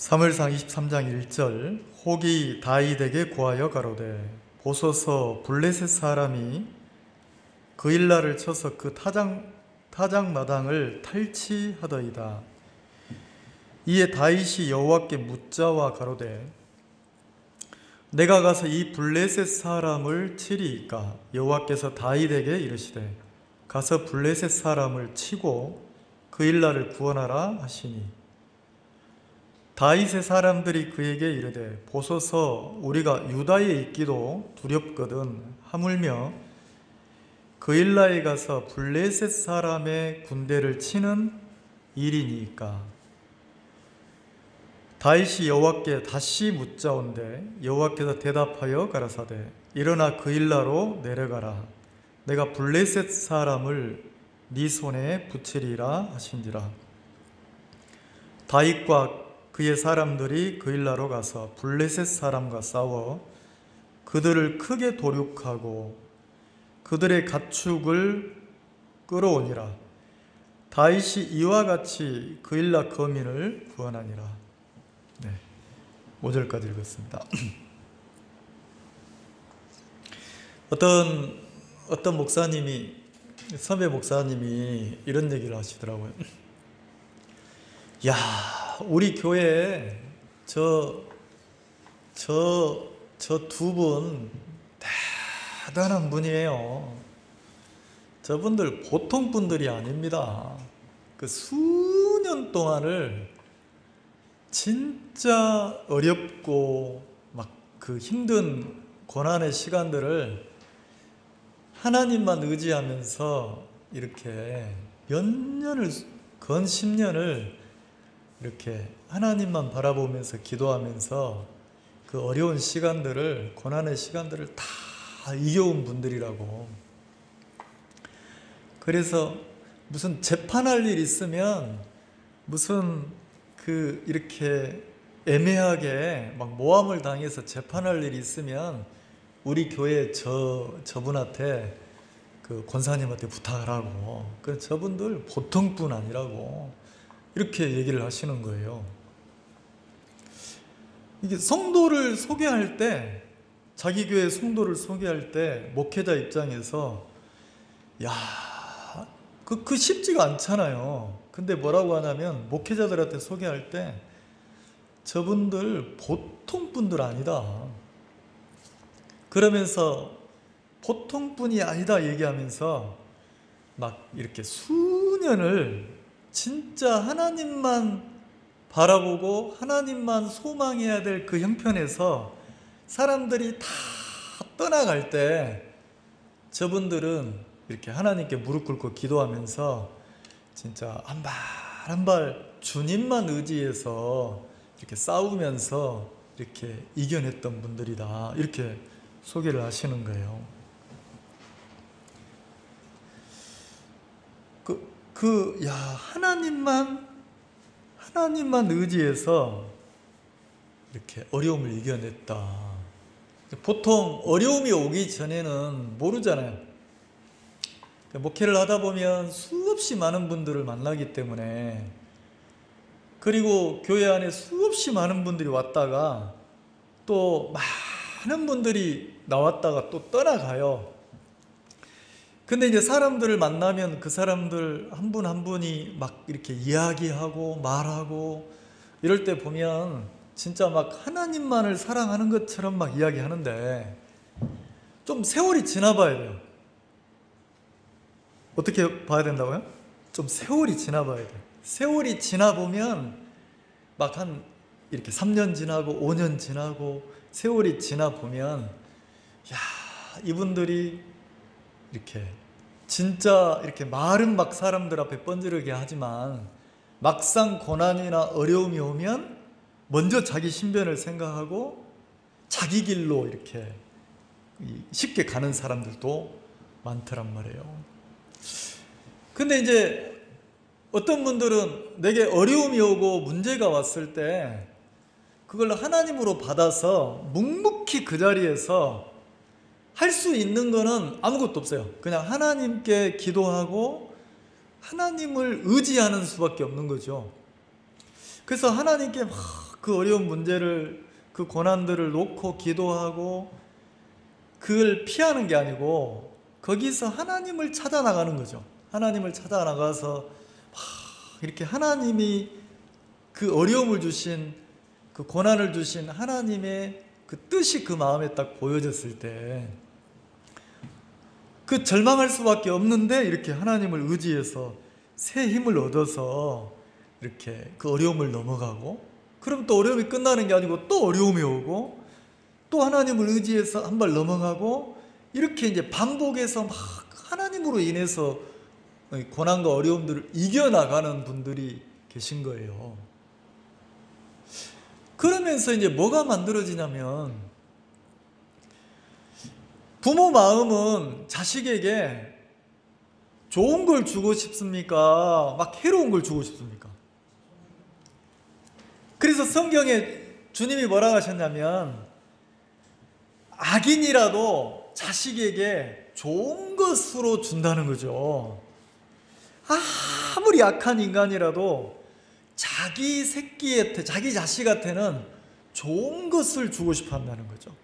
사무엘상 23장 1절 혹이 다윗에게 고하여 가로되 보소서 블레셋 사람이 그일라를 쳐서 그 타작마당을 탈취하더이다. 이에 다윗이 여호와께 묻자와 가로되 내가 가서 이 블레셋 사람을 치리이까? 여호와께서 다윗에게 이르시되 가서 블레셋 사람을 치고 그일라를 구원하라 하시니 다윗의 사람들이 그에게 이르되 보소서 우리가 유다에 있기도 두렵거든 하물며 그일라에 가서 블레셋 사람의 군대를 치는 일이니까. 다윗이 여호와께 다시 묻자온대 여호와께서 대답하여 가라사대 일어나 그일라로 내려가라. 내가 블레셋 사람을 네 손에 붙이리라 하신지라. 다윗과 그의 사람들이 그일라로 가서 블레셋 사람과 싸워 그들을 크게 도륙하고 그들의 가축을 끌어오니라. 다윗이 이와 같이 그일라 거민을 구원하니라. 5절까지 읽었습니다. 어떤 목사님이, 선배 목사님이 이런 얘기를 하시더라고요. 야, 우리 교회에 저 두 분 대단한 분이에요. 저분들 보통 분들이 아닙니다. 그 수년 동안을 진짜 어렵고 막 그 힘든 고난의 시간들을 하나님만 의지하면서 이렇게 몇 년을, 건 10년을 이렇게 하나님만 바라보면서 기도하면서 그 어려운 시간들을, 고난의 시간들을 다 이겨온 분들이라고. 그래서 무슨 재판할 일 있으면 무슨 그 이렇게 애매하게 막 모함을 당해서 재판할 일이 있으면 우리 교회 저분한테 그 권사님한테 부탁하라고. 그 저분들 보통 분 아니라고 이렇게 얘기를 하시는 거예요. 이게 성도를 소개할 때, 자기 교회 성도를 소개할 때 목회자 입장에서 야, 그 쉽지가 않잖아요. 근데 뭐라고 하냐면 목회자들한테 소개할 때 저분들 보통 분들 아니다. 그러면서 보통 분이 아니다 얘기하면서 막 이렇게 수년을 진짜 하나님만 바라보고 하나님만 소망해야 될 그 형편에서 사람들이 다 떠나갈 때 저분들은 이렇게 하나님께 무릎 꿇고 기도하면서 진짜 한 발 한 발 주님만 의지해서 이렇게 싸우면서 이렇게 이겨냈던 분들이다. 이렇게 소개를 하시는 거예요. 하나님만 의지해서 이렇게 어려움을 이겨냈다. 보통 어려움이 오기 전에는 모르잖아요. 목회를 하다 보면 수없이 많은 분들을 만나기 때문에, 그리고 교회 안에 수없이 많은 분들이 왔다가 또 많은 분들이 나왔다가 또 떠나가요. 근데 이제 사람들을 만나면 그 사람들 한 분 한 분이 막 이렇게 이야기하고 말하고 이럴 때 보면 진짜 막 하나님만을 사랑하는 것처럼 막 이야기하는데 좀 세월이 지나봐야 돼요. 어떻게 봐야 된다고요? 좀 세월이 지나봐야 돼요. 세월이 지나보면 막 한 이렇게 3년 지나고 5년 지나고 세월이 지나보면 야, 이분들이 이렇게 진짜 이렇게 말은 막 사람들 앞에 번지르게 하지만 막상 고난이나 어려움이 오면 먼저 자기 신변을 생각하고 자기 길로 이렇게 쉽게 가는 사람들도 많더란 말이에요. 근데 이제 어떤 분들은 내게 어려움이 오고 문제가 왔을 때 그걸 하나님으로 받아서 묵묵히 그 자리에서 할 수 있는 거는 아무것도 없어요. 그냥 하나님께 기도하고 하나님을 의지하는 수밖에 없는 거죠. 그래서 하나님께 막 그 어려운 문제를, 그 고난들을 놓고 기도하고 그걸 피하는 게 아니고 거기서 하나님을 찾아 나가는 거죠. 하나님을 찾아 나가서 막 이렇게 하나님이 그 어려움을 주신, 그 고난을 주신 하나님의 그 뜻이 그 마음에 딱 보여졌을 때 그 절망할 수밖에 없는데 이렇게 하나님을 의지해서 새 힘을 얻어서 이렇게 그 어려움을 넘어가고, 그럼 또 어려움이 끝나는 게 아니고 또 어려움이 오고 또 하나님을 의지해서 한 발 넘어가고, 이렇게 이제 반복해서 막 하나님으로 인해서 고난과 어려움들을 이겨나가는 분들이 계신 거예요. 그러면서 이제 뭐가 만들어지냐면, 부모 마음은 자식에게 좋은 걸 주고 싶습니까? 막 해로운 걸 주고 싶습니까? 그래서 성경에 주님이 뭐라고 하셨냐면, 악인이라도 자식에게 좋은 것으로 준다는 거죠. 아무리 악한 인간이라도 자기 새끼한테, 자기 자식한테는 좋은 것을 주고 싶어 한다는 거죠.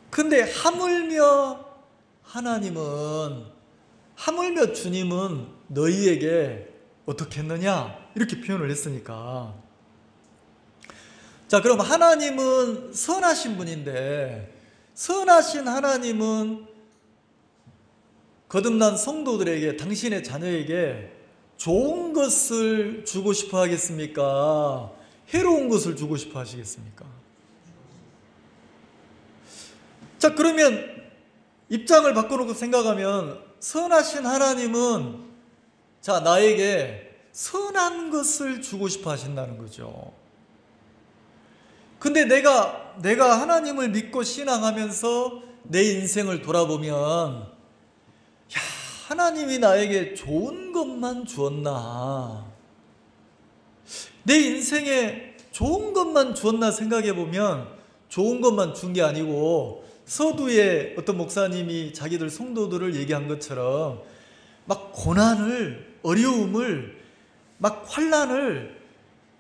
근데 하물며 하나님은, 하물며 주님은 너희에게 어떻게 했느냐? 이렇게 표현을 했으니까. 자, 그럼 하나님은 선하신 분인데, 선하신 하나님은 거듭난 성도들에게, 당신의 자녀에게 좋은 것을 주고 싶어 하겠습니까? 해로운 것을 주고 싶어 하시겠습니까? 자, 그러면 입장을 바꿔놓고 생각하면, 선하신 하나님은 자, 나에게 선한 것을 주고 싶어 하신다는 거죠. 근데 내가 하나님을 믿고 신앙하면서 내 인생을 돌아보면, 야, 하나님이 나에게 좋은 것만 주었나? 내 인생에 좋은 것만 주었나 생각해 보면 좋은 것만 준 게 아니고, 서두에 어떤 목사님이 자기들 성도들을 얘기한 것처럼 막 고난을, 어려움을, 막 환난을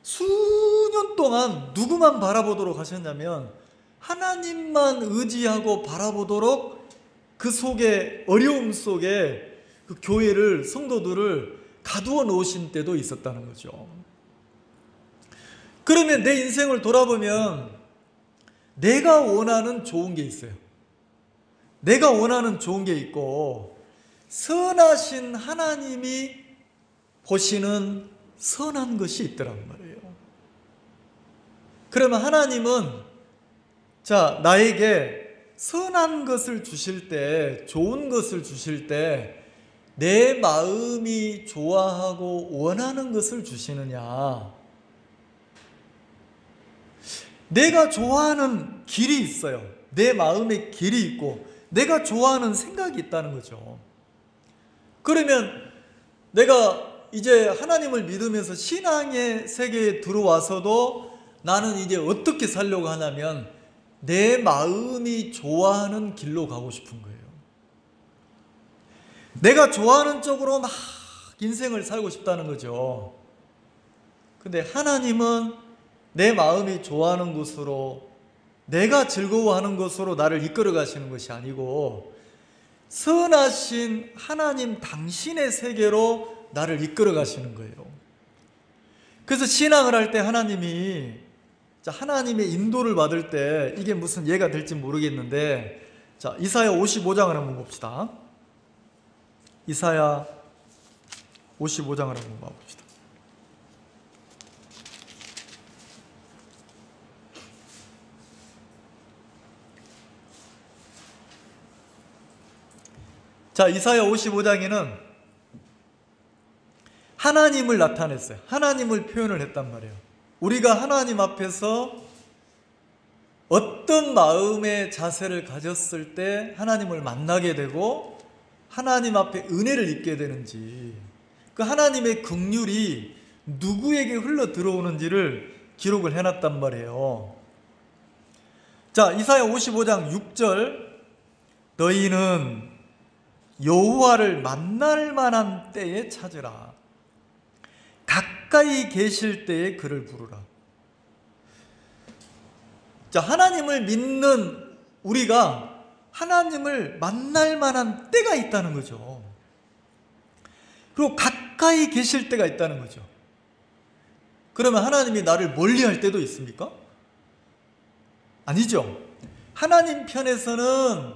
수년 동안 누구만 바라보도록 하셨냐면 하나님만 의지하고 바라보도록, 그 속에, 어려움 속에 그 교회를, 성도들을 가두어 놓으신 때도 있었다는 거죠. 그러면 내 인생을 돌아보면 내가 원하는 좋은 게 있어요. 내가 원하는 좋은 게 있고, 선하신 하나님이 보시는 선한 것이 있더란 말이에요. 그러면 하나님은 자, 나에게 선한 것을 주실 때, 좋은 것을 주실 때 내 마음이 좋아하고 원하는 것을 주시느냐? 내가 좋아하는 길이 있어요. 내 마음에 길이 있고 내가 좋아하는 생각이 있다는 거죠. 그러면 내가 이제 하나님을 믿으면서 신앙의 세계에 들어와서도 나는 이제 어떻게 살려고 하냐면 내 마음이 좋아하는 길로 가고 싶은 거예요. 내가 좋아하는 쪽으로 막 인생을 살고 싶다는 거죠. 근데 하나님은 내 마음이 좋아하는 곳으로, 내가 즐거워하는 곳으로 나를 이끌어 가시는 것이 아니고 선하신 하나님 당신의 세계로 나를 이끌어 가시는 거예요. 그래서 신앙을 할 때 하나님의 인도를 받을 때 이게 무슨 예가 될지 모르겠는데, 자, 이사야 55장을 한번 봅시다. 이사야 55장을 한번 봐봅시다. 자, 이사야 55장에는 하나님을 나타냈어요. 하나님을 표현을 했단 말이에요. 우리가 하나님 앞에서 어떤 마음의 자세를 가졌을 때 하나님을 만나게 되고 하나님 앞에 은혜를 입게 되는지, 그 하나님의 긍휼이 누구에게 흘러 들어오는지를 기록을 해놨단 말이에요. 자, 이사야 55장 6절, 너희는 여호와를 만날 만한 때에 찾으라. 가까이 계실 때에 그를 부르라. 자, 하나님을 믿는 우리가 하나님을 만날 만한 때가 있다는 거죠. 그리고 가까이 계실 때가 있다는 거죠. 그러면 하나님이 나를 멀리할 때도 있습니까? 아니죠. 하나님 편에서는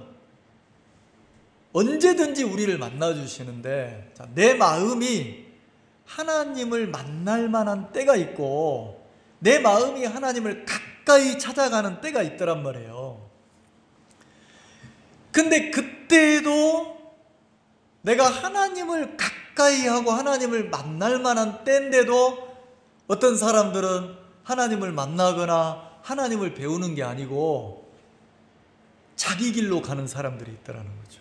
언제든지 우리를 만나주시는데, 자, 내 마음이 하나님을 만날 만한 때가 있고 내 마음이 하나님을 가까이 찾아가는 때가 있더란 말이에요. 근데 그때도 내가 하나님을 가까이 하고 하나님을 만날 만한 때인데도 어떤 사람들은 하나님을 만나거나 하나님을 배우는 게 아니고 자기 길로 가는 사람들이 있다는 거죠.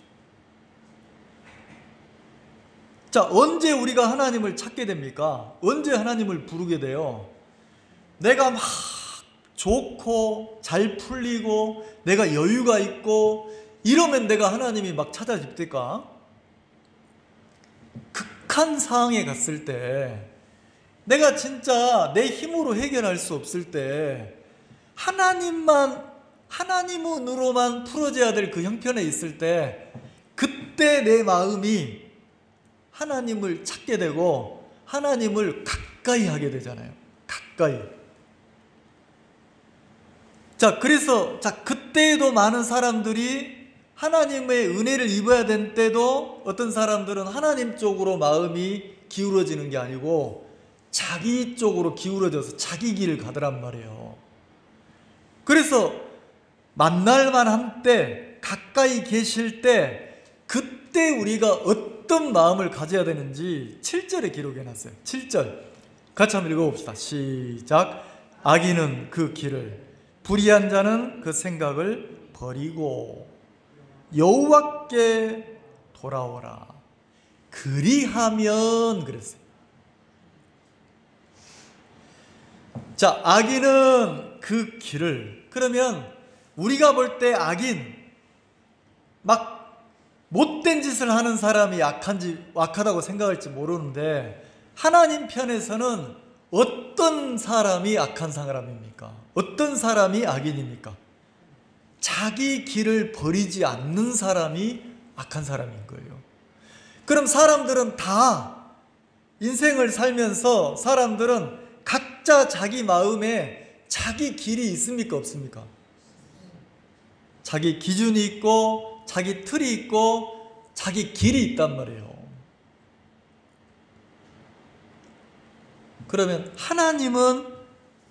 자, 언제 우리가 하나님을 찾게 됩니까? 언제 하나님을 부르게 돼요? 내가 막 좋고 잘 풀리고 내가 여유가 있고 이러면 내가 하나님이 막 찾아집니까? 극한 상황에 갔을 때, 내가 진짜 내 힘으로 해결할 수 없을 때 하나님으로만 풀어져야 될 그 형편에 있을 때, 그때 내 마음이 하나님을 찾게 되고 하나님을 가까이 하게 되잖아요. 가까이. 자, 그래서 그때에도 많은 사람들이 하나님의 은혜를 입어야 될 때도 어떤 사람들은 하나님 쪽으로 마음이 기울어지는 게 아니고 자기 쪽으로 기울어져서 자기 길을 가더란 말이에요. 그래서 만날 만한 때, 가까이 계실 때, 그때 우리가 어떤 마음을 가져야 되는지 7절에 기록해놨어요. 7절 같이 한번 읽어봅시다. 시작. 악인은 그 길을, 불의한 자는 그 생각을 버리고 여호와께 돌아오라. 그리하면, 그랬어요. 자, 악인은 그 길을, 그러면 우리가 볼 때 악인, 막 못된 짓을 하는 사람이 악하다고 생각할지 모르는데, 하나님 편에서는 어떤 사람이 악한 사람입니까? 어떤 사람이 악인입니까? 자기 길을 버리지 않는 사람이 악한 사람인 거예요. 그럼 사람들은 다 인생을 살면서 사람들은 각자 자기 마음에 자기 길이 있습니까? 없습니까? 자기 기준이 있고 자기 틀이 있고 자기 길이 있단 말이에요. 그러면 하나님은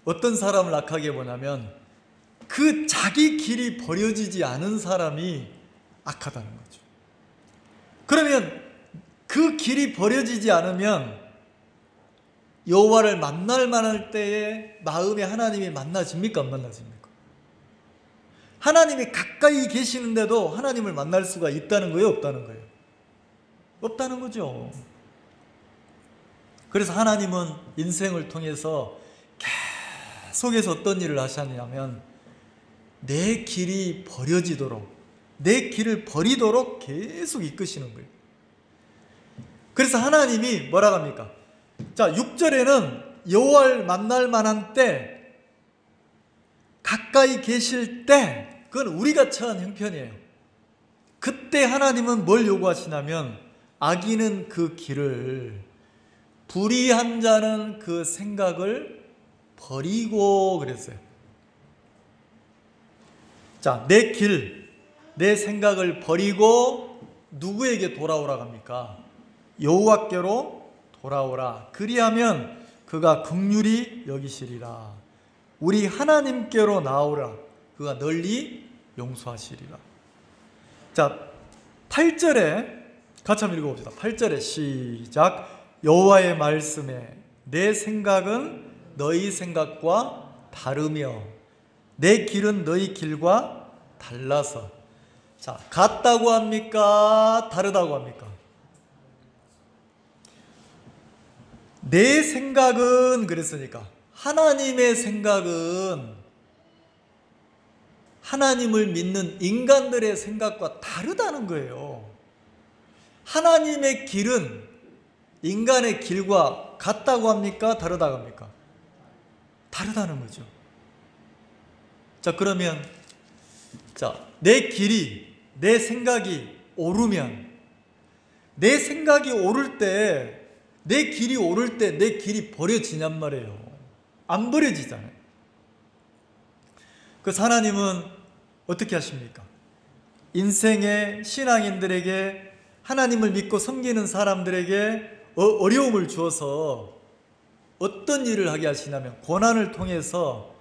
어떤 사람을 악하게 보냐면 그 자기 길이 버려지지 않은 사람이 악하다는 거죠. 그러면 그 길이 버려지지 않으면 여호와를 만날 만할 때에 마음에 하나님이 만나집니까? 안 만나집니까? 하나님이 가까이 계시는데도 하나님을 만날 수가 있다는 거예요? 없다는 거예요? 없다는 거죠. 그래서 하나님은 인생을 통해서 계속해서 어떤 일을 하셨냐면 내 길이 버려지도록, 내 길을 버리도록 계속 이끄시는 거예요. 그래서 하나님이 뭐라고 합니까? 자, 6절에는 여호와를 만날 만한 때, 가까이 계실 때, 그건 우리가 처한 형편이에요. 그때 하나님은 뭘 요구하시냐면 악인은 그 길을, 불의한 자는 그 생각을 버리고 그랬어요. 자, 내 길, 내 생각을 버리고 누구에게 돌아오라고 합니까? 여호와께로 돌아오라. 그리하면 그가 긍휼히 여기시리라. 우리 하나님께로 나오라. 그가 널리 용서하시리라. 자, 8절에 같이 한번 읽어봅시다. 8절에 시작. 여호와의 말씀에 내 생각은 너희 생각과 다르며 내 길은 너희 길과 달라서. 자, 같다고 합니까? 다르다고 합니까? 내 생각은, 그랬으니까 하나님의 생각은 하나님을 믿는 인간들의 생각과 다르다는 거예요. 하나님의 길은 인간의 길과 같다고 합니까? 다르다고 합니까? 다르다는 거죠. 자, 그러면 내 길이, 내 생각이 오르면, 내 생각이 오를 때, 내 길이 오를 때 내 길이 버려지냔 말이에요. 안 버려지잖아요. 그래서 하나님은 어떻게 하십니까? 인생의 신앙인들에게, 하나님을 믿고 섬기는 사람들에게 어려움을 주어서 어떤 일을 하게 하시냐면 고난을 통해서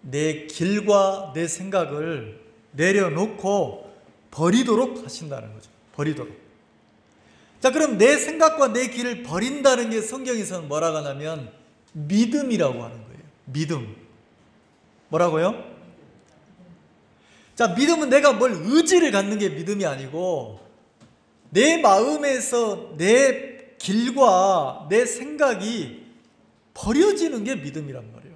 내 길과 내 생각을 내려놓고 버리도록 하신다는 거죠. 버리도록. 자, 그럼 내 생각과 내 길을 버린다는 게 성경에서는 뭐라고 하냐면 믿음이라고 하는 거예요. 믿음. 뭐라고요? 자, 믿음은 내가 뭘 의지를 갖는 게 믿음이 아니고 내 마음에서 내 길과 내 생각이 버려지는 게 믿음이란 말이에요.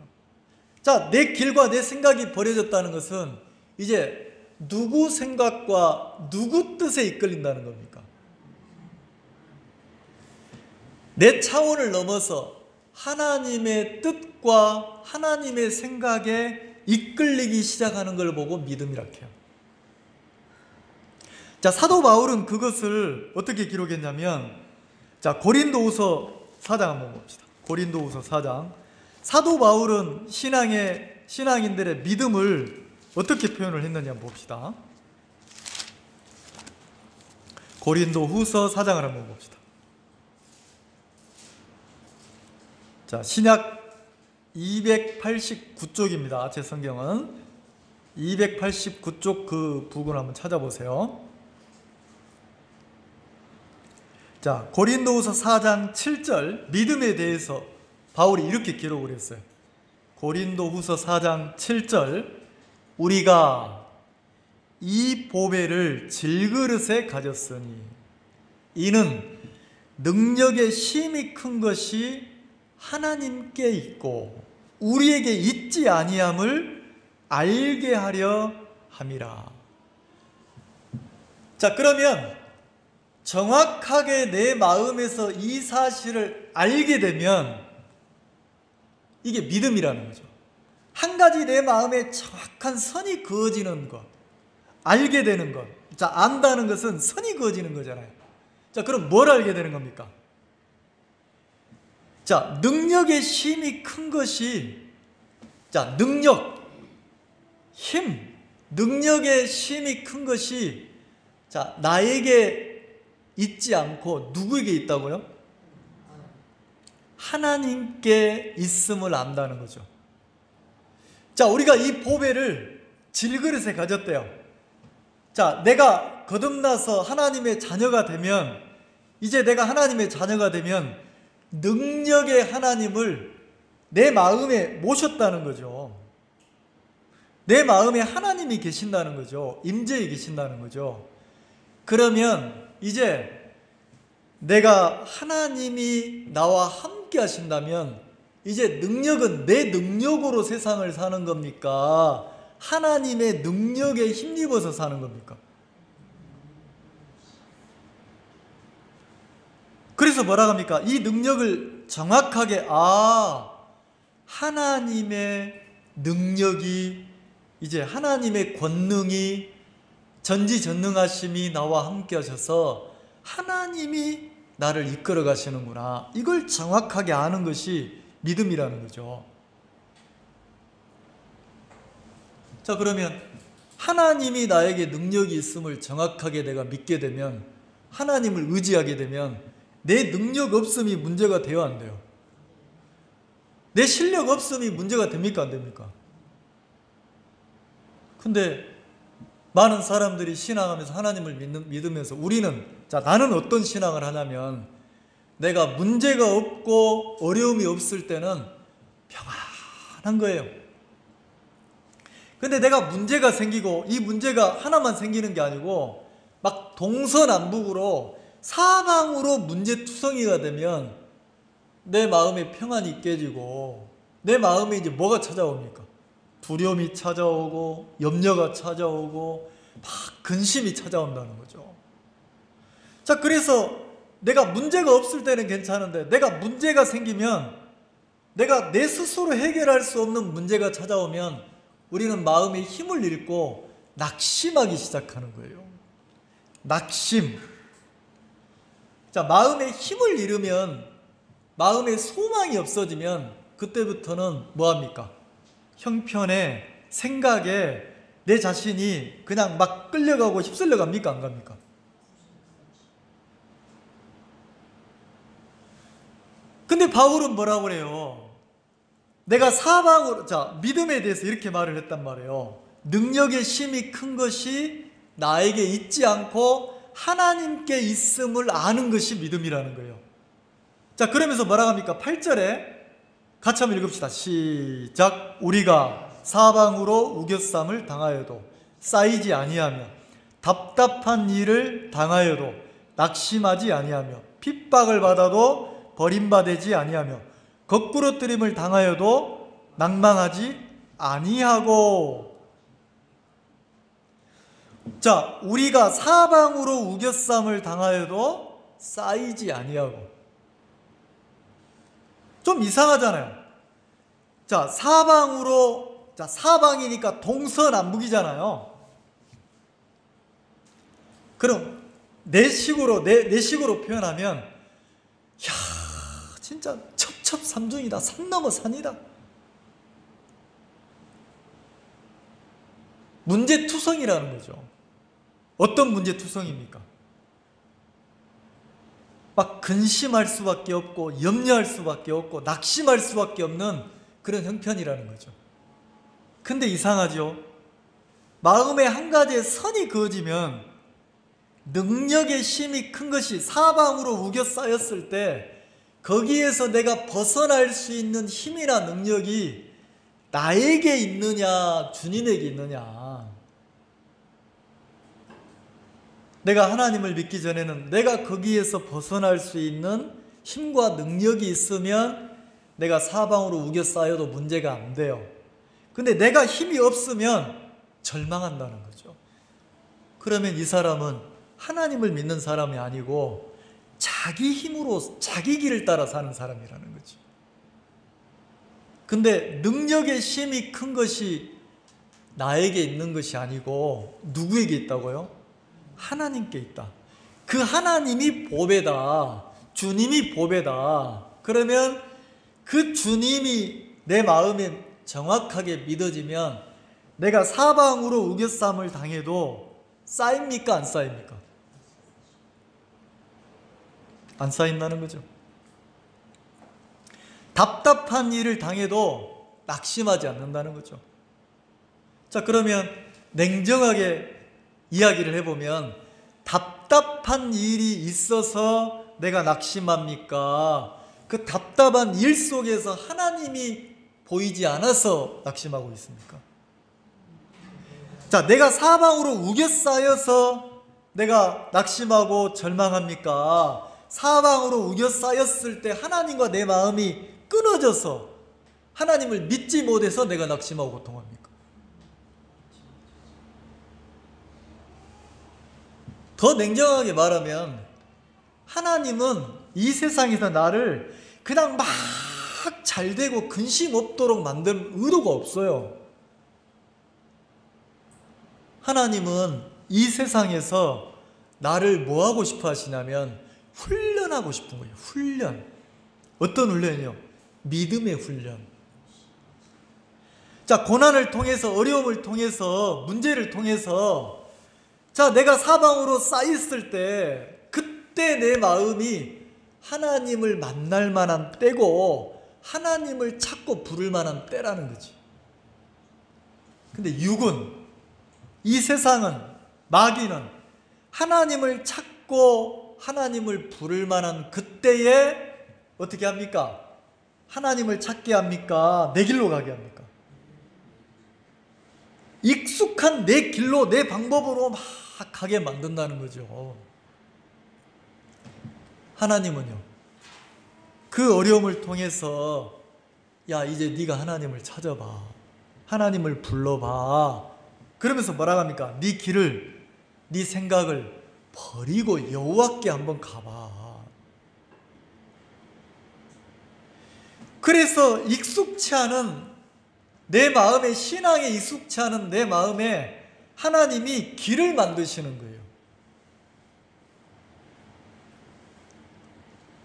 자, 내 길과 내 생각이 버려졌다는 것은 이제 누구 생각과 누구 뜻에 이끌린다는 겁니까? 내 차원을 넘어서 하나님의 뜻과 하나님의 생각에 이끌리기 시작하는 걸 보고 믿음이라고 해요. 자, 사도 바울은 그것을 어떻게 기록했냐면, 자, 고린도후서 4장 한번 봅시다. 고린도후서 4장. 사도 바울은 신앙인들의 믿음을 어떻게 표현을 했느냐 한번 봅시다. 고린도후서 4장을 한번 봅시다. 자, 신약 289쪽입니다. 제 성경은 289쪽 그 부분 한번 찾아보세요. 자, 고린도후서 4장 7절 믿음에 대해서 바울이 이렇게 기록을 했어요. 고린도후서 4장 7절 우리가 이 보배를 질그릇에 가졌으니 이는 능력의 힘이 큰 것이 하나님께 있고 우리에게 있지 아니함을 알게 하려 함이라. 자, 그러면 정확하게 내 마음에서 이 사실을 알게 되면 이게 믿음이라는 거죠. 한 가지 내 마음에 정확한 선이 그어지는 것, 알게 되는 것. 자, 안다는 것은 선이 그어지는 거잖아요. 자, 그럼 뭘 알게 되는 겁니까? 자, 능력의 힘이 큰 것이, 자, 힘, 능력의 힘이 큰 것이, 자, 나에게 있지 않고 누구에게 있다고요? 하나님께 있음을 안다는 거죠. 자, 우리가 이 보배를 질그릇에 가졌대요. 자, 내가 거듭나서 하나님의 자녀가 되면, 이제 내가 하나님의 자녀가 되면 능력의 하나님을 내 마음에 모셨다는 거죠. 내 마음에 하나님이 계신다는 거죠. 임재에 계신다는 거죠. 그러면 이제 내가 하나님이 나와 함께 하신다면 이제 능력은 내 능력으로 세상을 사는 겁니까? 하나님의 능력에 힘입어서 사는 겁니까? 그래서 뭐라 합니까? 이 능력을 정확하게, 하나님의 능력이, 이제 하나님의 권능이, 전지전능하심이 나와 함께 하셔서 하나님이 나를 이끌어 가시는구나. 이걸 정확하게 아는 것이 믿음이라는 거죠. 자, 그러면 하나님이 나에게 능력이 있음을 정확하게 내가 믿게 되면, 하나님을 의지하게 되면 내 능력 없음이 문제가 돼요, 안 돼요? 내 실력 없음이 문제가 됩니까, 안 됩니까? 근데 많은 사람들이 신앙하면서 하나님을 믿으면서 우리는, 자, 나는 어떤 신앙을 하냐면 내가 문제가 없고 어려움이 없을 때는 평안한 거예요. 근데 내가 문제가 생기고, 이 문제가 하나만 생기는 게 아니고 막 동서남북으로 사방으로 문제투성이가 되면 내 마음의 평안이 깨지고, 내 마음에 이제 뭐가 찾아옵니까? 두려움이 찾아오고 염려가 찾아오고 막 근심이 찾아온다는 거죠. 자, 그래서 내가 문제가 없을 때는 괜찮은데 내가 문제가 생기면, 내가 내 스스로 해결할 수 없는 문제가 찾아오면 우리는 마음의 힘을 잃고 낙심하기 시작하는 거예요. 낙심. 자, 마음의 힘을 잃으면, 마음의 소망이 없어지면 그때부터는 뭐합니까? 형편에, 생각에 내 자신이 그냥 막 끌려가고 휩쓸려 갑니까? 안 갑니까? 근데 바울은 뭐라고 그래요? 내가 사방으로, 자, 믿음에 대해서 이렇게 말을 했단 말이에요. 능력의 힘이 큰 것이 나에게 있지 않고 하나님께 있음을 아는 것이 믿음이라는 거예요. 자, 그러면서 뭐라고 합니까? 8절에 같이 한번 읽읍시다. 시작. 우리가 사방으로 우겨쌈을 당하여도 쌓이지 아니하며 답답한 일을 당하여도 낙심하지 아니하며 핍박을 받아도 버림받지 아니하며 거꾸로뜨림을 당하여도 낭망하지 아니하고. 자, 우리가 사방으로 우겨쌈을 당하여도 쌓이지 아니하고. 좀 이상하잖아요. 자, 사방으로, 자, 사방이니까 동서남북이잖아요. 그럼 내 식으로 표현하면, 야, 진짜 첩첩산중이다. 산 넘어 산이다. 문제투성이라는 거죠. 어떤 문제투성입니까? 막 근심할 수밖에 없고 염려할 수밖에 없고 낙심할 수밖에 없는 그런 형편이라는 거죠. 근데 이상하죠? 마음에 한 가지의 선이 그어지면 능력의 힘이 큰 것이 사방으로 우겨 쌓였을 때 거기에서 내가 벗어날 수 있는 힘이나 능력이 나에게 있느냐 주님에게 있느냐. 내가 하나님을 믿기 전에는 내가 거기에서 벗어날 수 있는 힘과 능력이 있으면 내가 사방으로 우겨 쌓여도 문제가 안 돼요. 근데 내가 힘이 없으면 절망한다는 거죠. 그러면 이 사람은 하나님을 믿는 사람이 아니고 자기 힘으로 자기 길을 따라 사는 사람이라는 거죠. 근데 능력의 힘이 큰 것이 나에게 있는 것이 아니고 누구에게 있다고요? 하나님께 있다. 그 하나님이 보배다. 주님이 보배다. 그러면 그 주님이 내 마음에 정확하게 믿어지면 내가 사방으로 우겨쌈을 당해도 쌓입니까? 안 쌓입니까? 안 쌓인다는 거죠. 답답한 일을 당해도 낙심하지 않는다는 거죠. 자, 그러면 냉정하게 이야기를 해보면 답답한 일이 있어서 내가 낙심합니까? 그 답답한 일 속에서 하나님이 보이지 않아서 낙심하고 있습니까? 자, 내가 사방으로 우겨 쌓여서 내가 낙심하고 절망합니까? 사방으로 우겨 쌓였을 때 하나님과 내 마음이 끊어져서 하나님을 믿지 못해서 내가 낙심하고 고통합니까? 더 냉정하게 말하면 하나님은 이 세상에서 나를 그냥 막 잘되고 근심 없도록 만들 의도가 없어요. 하나님은 이 세상에서 나를 뭐 하고 싶어 하시냐면 훈련하고 싶은 거예요. 훈련. 어떤 훈련이요? 믿음의 훈련. 자, 고난을 통해서, 어려움을 통해서, 문제를 통해서, 자, 내가 사방으로 쌓였을 때 그때 내 마음이 하나님을 만날 만한 때고 하나님을 찾고 부를 만한 때라는 거지. 근데 육은, 이 세상은, 마귀는 하나님을 찾고 하나님을 부를 만한 그때에 어떻게 합니까? 하나님을 찾게 합니까? 내 길로 가게 합니까? 익숙한 내 길로, 내 방법으로 막 가게 만든다는 거죠. 하나님은요, 그 어려움을 통해서 야, 이제 네가 하나님을 찾아봐. 하나님을 불러봐. 그러면서 뭐라고 합니까? 네 길을, 네 생각을 버리고 여호와께 한번 가봐. 그래서 익숙치 않은 내 마음에 신앙에 익숙치 않은 내 마음에 하나님이 길을 만드시는 거예요.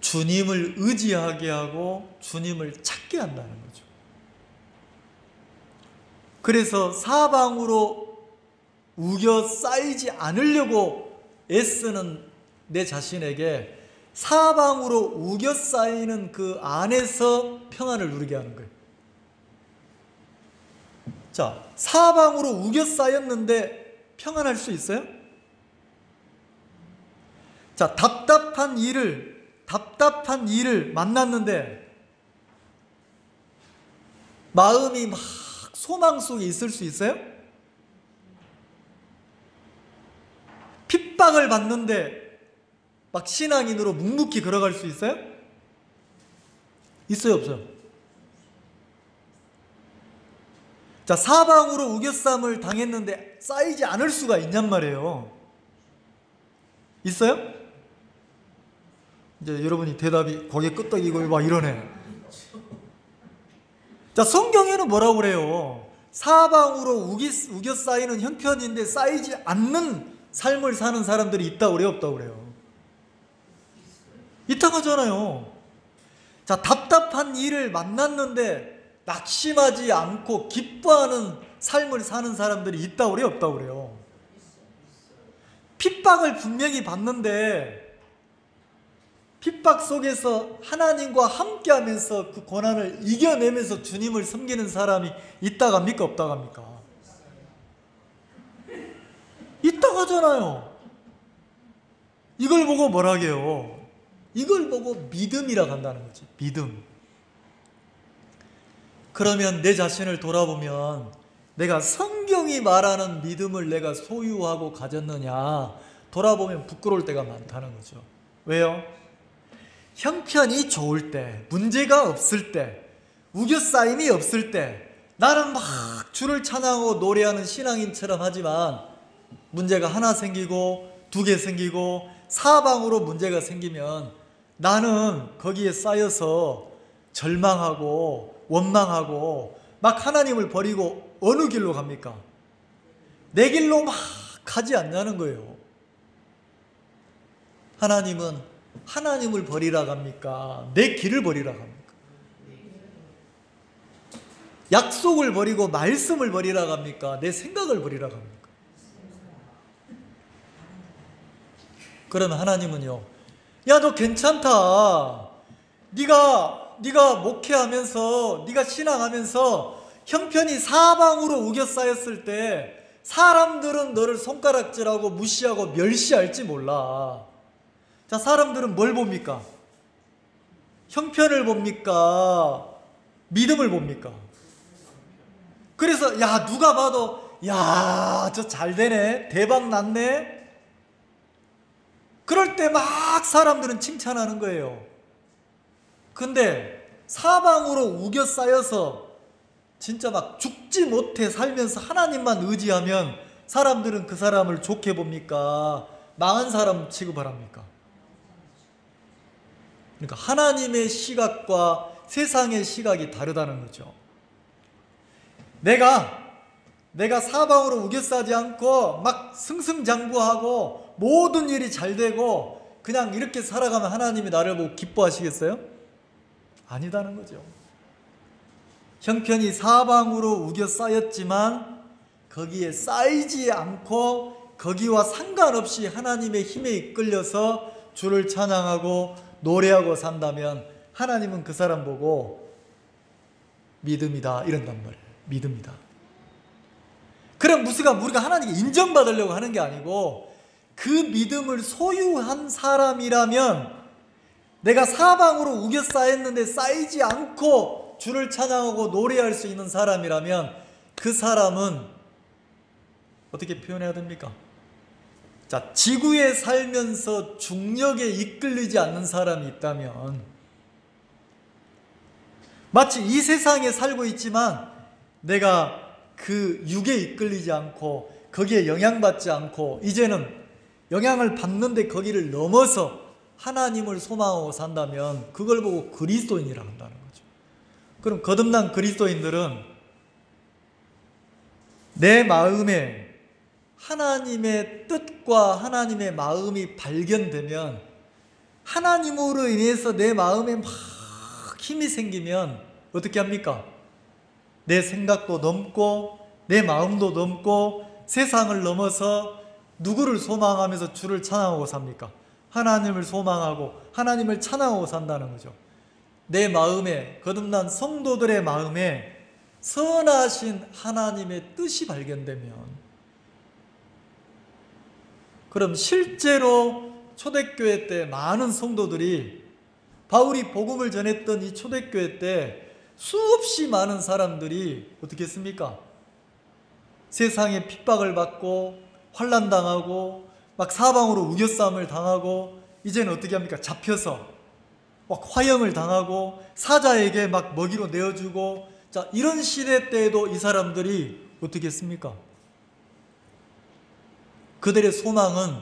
주님을 의지하게 하고 주님을 찾게 한다는 거죠. 그래서 사방으로 우겨 쌓이지 않으려고 애쓰는 내 자신에게 사방으로 우겨 쌓이는 그 안에서 평안을 누리게 하는 거예요. 자, 사방으로 우겨 쌓였는데 평안할 수 있어요? 자, 답답한 일을 만났는데 마음이 막 소망 속에 있을 수 있어요? 핍박을 받는데 막 신앙인으로 묵묵히 걸어갈 수 있어요? 있어요, 없어요? 자, 사방으로 우겨쌈을 당했는데 쌓이지 않을 수가 있냔 말이에요. 있어요? 이제 여러분이 대답이 고개 끄덕이고 막 이러네. 자, 성경에는 뭐라고 그래요? 사방으로 우겨 쌓이는 형편인데 쌓이지 않는 삶을 사는 사람들이 있다고 그래요, 없다고 그래요? 있다고 하잖아요. 자, 답답한 일을 만났는데 낙심하지 않고 기뻐하는 삶을 사는 사람들이 있다고 그래요, 없다고 그래요? 핍박을 분명히 받는데 핍박 속에서 하나님과 함께하면서 그 고난을 이겨내면서 주님을 섬기는 사람이 있다고 합니까, 없다고 합니까? 있다고 하잖아요. 이걸 보고 뭐라 해요? 이걸 보고 믿음이라고 한다는 거지. 믿음. 그러면 내 자신을 돌아보면 내가 성경이 말하는 믿음을 내가 소유하고 가졌느냐 돌아보면 부끄러울 때가 많다는 거죠. 왜요? 형편이 좋을 때, 문제가 없을 때, 우겨싸임이 없을 때 나는 막 주를 찬양하고 노래하는 신앙인처럼 하지만 문제가 하나 생기고 두 개 생기고 사방으로 문제가 생기면 나는 거기에 쌓여서 절망하고 원망하고 막 하나님을 버리고 어느 길로 갑니까? 내 길로 막 가지 않냐는 거예요. 하나님은 하나님을 버리라 합니까? 내 길을 버리라 합니까? 약속을 버리고 말씀을 버리라 합니까? 내 생각을 버리라 합니까? 그러면 하나님은요, 야, 너 괜찮다. 네가 목회하면서, 네가 신앙하면서 형편이 사방으로 우겨 쌓였을 때 사람들은 너를 손가락질하고 무시하고 멸시할지 몰라. 자, 사람들은 뭘 봅니까? 형편을 봅니까? 믿음을 봅니까? 그래서 야, 누가 봐도 야, 저 잘 되네, 대박 났네. 그럴 때 막 사람들은 칭찬하는 거예요. 근데 사방으로 우겨 쌓여서 진짜 막 죽지 못해 살면서 하나님만 의지하면 사람들은 그 사람을 좋게 봅니까? 망한 사람 취급을 합니까? 그러니까 하나님의 시각과 세상의 시각이 다르다는 거죠. 내가 사방으로 우겨싸지 않고 막 승승장구하고 모든 일이 잘 되고 그냥 이렇게 살아가면 하나님이 나를 보고 기뻐하시겠어요? 아니다는 거죠. 형편이 사방으로 우겨싸였지만 거기에 쌓이지 않고 거기와 상관없이 하나님의 힘에 이끌려서 주를 찬양하고 노래하고 산다면 하나님은 그 사람 보고 믿음이다 이런단 말이에요. 믿음이다. 그럼 우리가 하나님께 인정받으려고 하는 게 아니고 그 믿음을 소유한 사람이라면 내가 사방으로 우겨 쌓였는데 쌓이지 않고 주를 찬양하고 노래할 수 있는 사람이라면 그 사람은 어떻게 표현해야 됩니까? 자, 지구에 살면서 중력에 이끌리지 않는 사람이 있다면 마치 이 세상에 살고 있지만 내가 그 육에 이끌리지 않고 거기에 영향받지 않고 이제는 영향을 받는데 거기를 넘어서 하나님을 소망하고 산다면 그걸 보고 그리스도인이라고 한다는 거죠. 그럼 거듭난 그리스도인들은 내 마음에 하나님의 뜻과 하나님의 마음이 발견되면, 하나님으로 인해서 내 마음에 막 힘이 생기면 어떻게 합니까? 내 생각도 넘고 내 마음도 넘고 세상을 넘어서 누구를 소망하면서 주를 찬양하고 삽니까? 하나님을 소망하고 하나님을 찬양하고 산다는 거죠. 내 마음에, 거듭난 성도들의 마음에 선하신 하나님의 뜻이 발견되면, 그럼 실제로 초대교회 때 많은 성도들이, 바울이 복음을 전했던 이 초대교회 때 수없이 많은 사람들이 어떻게 했습니까? 세상에 핍박을 받고 환난당하고 막 사방으로 우겨싸움을 당하고, 이제는 어떻게 합니까? 잡혀서 막 화형을 당하고 사자에게 막 먹이로 내어주고, 자, 이런 시대 때에도 이 사람들이 어떻게 했습니까? 그들의 소망은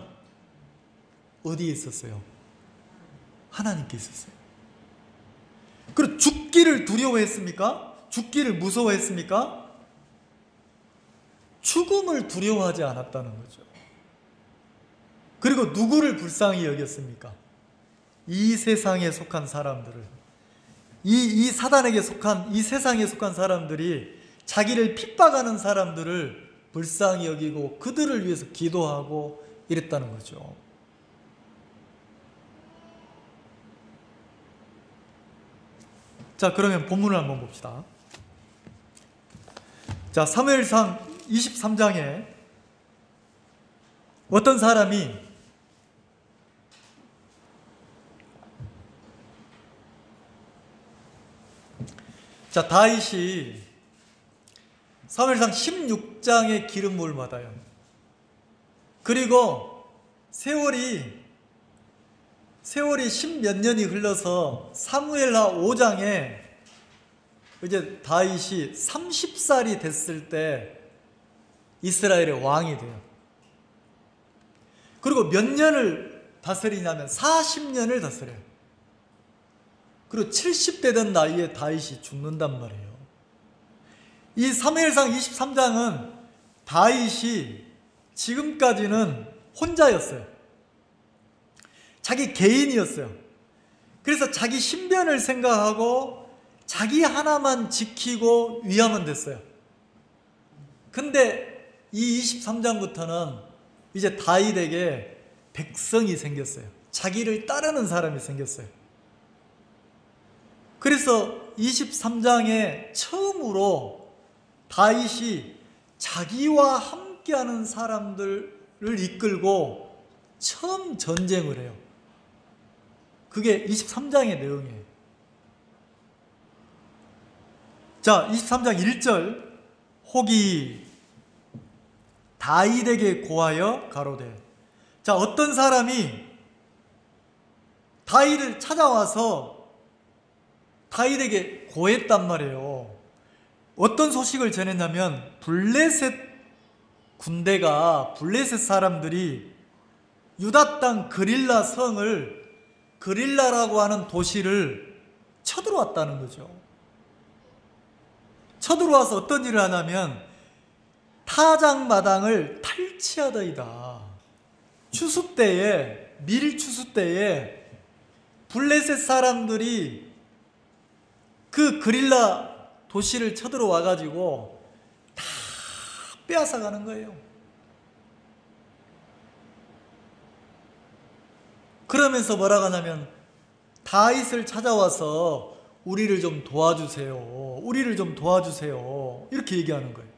어디에 있었어요? 하나님께 있었어요. 그리고 죽기를 두려워했습니까? 죽기를 무서워했습니까? 죽음을 두려워하지 않았다는 거죠. 그리고 누구를 불쌍히 여겼습니까? 이 세상에 속한 사람들을, 이 사단에게 속한, 이 세상에 속한 사람들이 자기를 핍박하는 사람들을 불쌍히 여기고 그들을 위해서 기도하고 이랬다는 거죠. 자, 그러면 본문을 한번 봅시다. 자, 사무엘상 23장에 어떤 사람이 다윗이 사무엘상 16장에 기름 부음을 받아요. 그리고 세월이 10몇 년이 흘러서 사무엘하 5장에 이제 다윗이 30살이 됐을 때 이스라엘의 왕이 돼요. 그리고 몇 년을 다스리냐면 40년을 다스려요. 그리고 70대 된 나이에 다윗이 죽는단 말이에요. 이 사무엘상 23장은 다윗이 지금까지는 혼자였어요. 자기 개인이었어요. 그래서 자기 신변을 생각하고 자기 하나만 지키고 위하면 됐어요. 근데 이 23장부터는 이제 다윗에게 백성이 생겼어요. 자기를 따르는 사람이 생겼어요. 그래서 23장에 처음으로 다윗이 자기와 함께하는 사람들을 이끌고 처음 전쟁을 해요. 그게 23장의 내용이에요. 자, 23장 1절, 혹이 다윗에게 고하여 가로되. 자, 어떤 사람이 다윗을 찾아와서 다윗에게 고했단 말이에요. 어떤 소식을 전했냐면, 블레셋 군대가, 블레셋 사람들이 유다 땅 그릴라 성을, 그릴라라고 하는 도시를 쳐들어왔다는 거죠. 쳐들어와서 어떤 일을 하냐면 타작마당을 탈취하더이다. 추수 때에, 밀 추수 때에 블레셋 사람들이 그 그릴라 도시를 쳐들어와 가지고 다 빼앗아 가는 거예요. 그러면서 뭐라고 하냐면 다윗을 찾아와서 우리를 좀 도와주세요. 우리를 좀 도와주세요. 이렇게 얘기하는 거예요.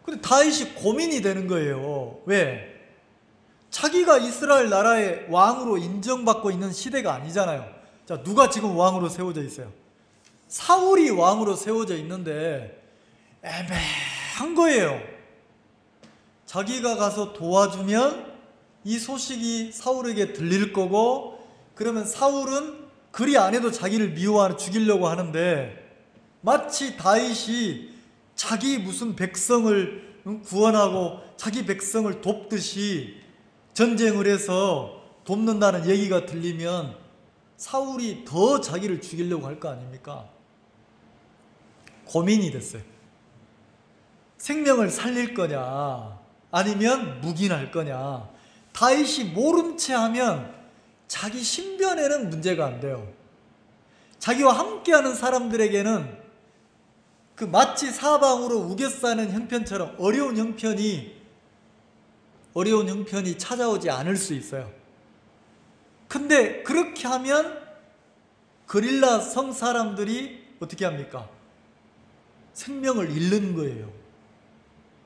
근데 다윗이 고민이 되는 거예요. 왜? 자기가 이스라엘 나라의 왕으로 인정받고 있는 시대가 아니잖아요. 자, 누가 지금 왕으로 세워져 있어요? 사울이 왕으로 세워져 있는데 애매한 거예요. 자기가 가서 도와주면 이 소식이 사울에게 들릴 거고, 그러면 사울은 그리 안 해도 자기를 미워하는, 죽이려고 하는데, 마치 다윗이 자기 무슨 백성을 구원하고 자기 백성을 돕듯이 전쟁을 해서 돕는다는 얘기가 들리면 사울이 더 자기를 죽이려고 할 거 아닙니까? 고민이 됐어요. 생명을 살릴 거냐 아니면 묵인할 거냐. 다윗이 모른 채 하면 자기 신변에는 문제가 안 돼요. 자기와 함께하는 사람들에게는 그 마치 사방으로 우겨싸는 형편처럼 어려운 형편이 찾아오지 않을 수 있어요. 근데 그렇게 하면 그릴라 성 사람들이 어떻게 합니까? 생명을 잃는 거예요.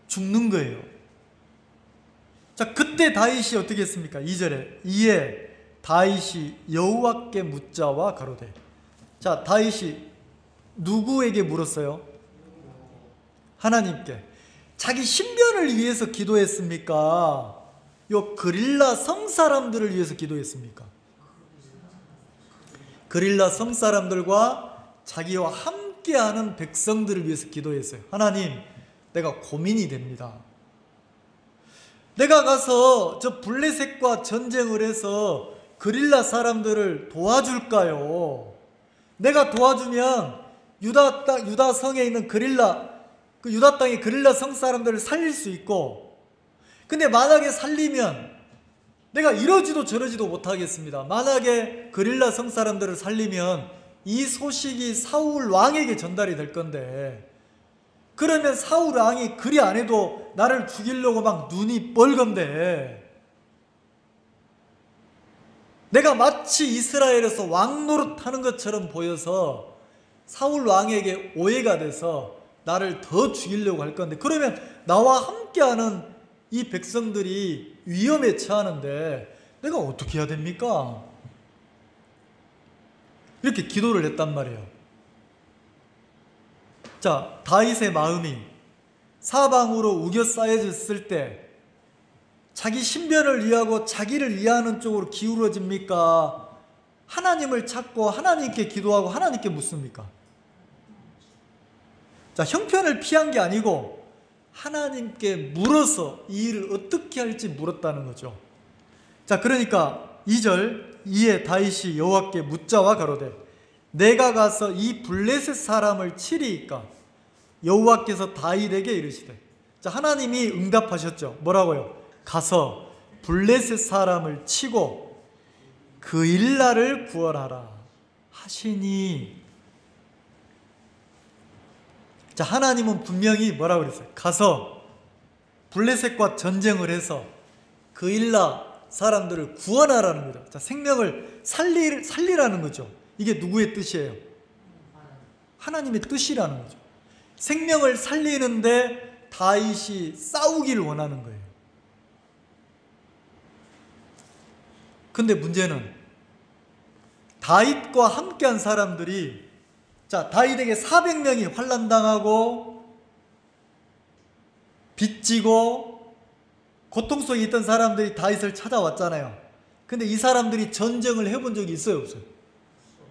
죽는 거예요. 자, 그때 다윗이 어떻게 했습니까? 2절에 이에 다윗이 여호와께 묻자와 가로되. 자, 다윗이 누구에게 물었어요? 하나님께. 자기 신변을 위해서 기도했습니까? 요 그릴라 성 사람들을 위해서 기도했습니까? 그릴라 성 사람들과 자기와 함께하는 백성들을 위해서 기도했어요. 하나님, 내가 고민이 됩니다. 내가 가서 저 블레셋과 전쟁을 해서 그릴라 사람들을 도와줄까요? 내가 도와주면 유다 성에 있는 유다 땅의 그릴라 성 사람들을 살릴 수 있고, 근데 만약에 살리면 내가 이러지도 저러지도 못하겠습니다. 만약에 그릴라 성 사람들을 살리면 이 소식이 사울 왕에게 전달이 될 건데, 그러면 사울 왕이 그리 안 해도 나를 죽이려고 막 눈이 뻘건데, 내가 마치 이스라엘에서 왕 노릇하는 것처럼 보여서 사울 왕에게 오해가 돼서 나를 더 죽이려고 할 건데, 그러면 나와 함께하는 이 백성들이 위험에 처하는데 내가 어떻게 해야 됩니까? 이렇게 기도를 했단 말이에요. 자, 다윗의 마음이 사방으로 우겨 쌓여졌을 때 자기 신변을 위하고 자기를 위하는 쪽으로 기울어집니까? 하나님을 찾고 하나님께 기도하고 하나님께 묻습니까? 자, 형편을 피한 게 아니고 하나님께 물어서 이 일을 어떻게 할지 물었다는 거죠. 자, 그러니까 2절 이에 다윗이 여호와께 묻자와 가로되 내가 가서 이 블레셋 사람을 치리이까? 여호와께서 다윗에게 이르시되. 자, 하나님이 응답하셨죠. 뭐라고요? 가서 블레셋 사람을 치고 그 일라를 구원하라 하시니. 자, 하나님은 분명히 뭐라고 그랬어요? 가서 블레셋과 전쟁을 해서 그 일라 사람들을 구원하라는 거죠. 자, 생명을 살리라는 거죠. 이게 누구의 뜻이에요? 하나님의 뜻이라는 거죠. 생명을 살리는데 다윗이 싸우기를 원하는 거예요. 근데 문제는 다윗과 함께한 사람들이, 자, 다윗에게 400명이 환난당하고 빚지고 고통 속에 있던 사람들이 다윗을 찾아왔잖아요. 근데 이 사람들이 전쟁을 해본 적이 있어요, 없어요?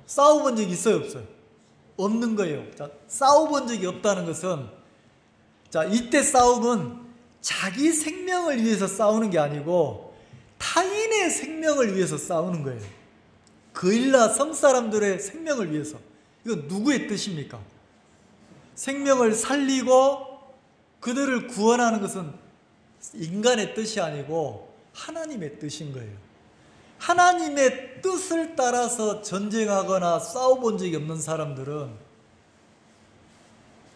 싸워본 적이 있어요, 없어요? 없는 거예요. 자, 싸워본 적이 없다는 것은, 자, 이때 싸움은 자기 생명을 위해서 싸우는 게 아니고 타인의 생명을 위해서 싸우는 거예요. 그일라 성 사람들의 생명을 위해서. 이건 누구의 뜻입니까? 생명을 살리고 그들을 구원하는 것은 인간의 뜻이 아니고 하나님의 뜻인 거예요. 하나님의 뜻을 따라서 전쟁하거나 싸워본 적이 없는 사람들은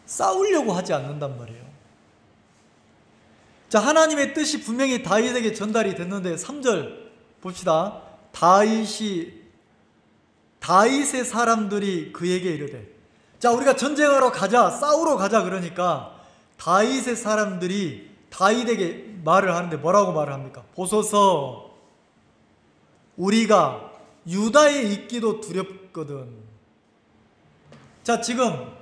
싸우려고 하지 않는단 말이에요. 자, 하나님의 뜻이 분명히 다윗에게 전달이 됐는데 3절 봅시다. 다윗의 사람들이 그에게 이르되. 자, 우리가 전쟁하러 가자, 싸우러 가자 그러니까 다윗의 사람들이 다윗에게 말을 하는데 뭐라고 말을 합니까? 보소서, 우리가 유다에 있기도 두렵거든. 자, 지금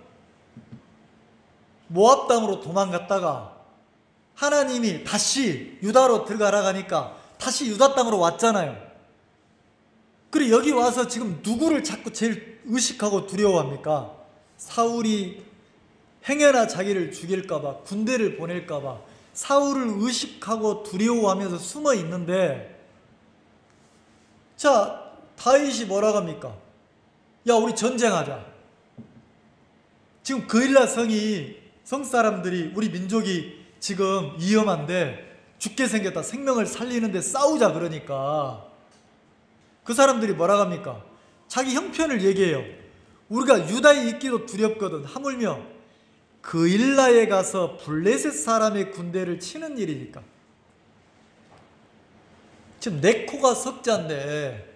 모압 땅으로 도망갔다가 하나님이 다시 유다로 들어가라 하니까 다시 유다 땅으로 왔잖아요. 그리고 여기 와서 지금 누구를 자꾸 제일 의식하고 두려워합니까? 사울이 행여나 자기를 죽일까봐, 군대를 보낼까봐 사울을 의식하고 두려워하면서 숨어 있는데, 자, 다윗이 뭐라고 합니까? 야, 우리 전쟁하자. 지금 그일라 성이 성사람들이 우리 민족이 지금 위험한데 죽게 생겼다, 생명을 살리는데 싸우자 그러니까 그 사람들이 뭐라 합니까? 자기 형편을 얘기해요. 우리가 유다에 있기도 두렵거든. 하물며 그일라에 가서 블레셋 사람의 군대를 치는 일이니까. 지금 내 코가 석자인데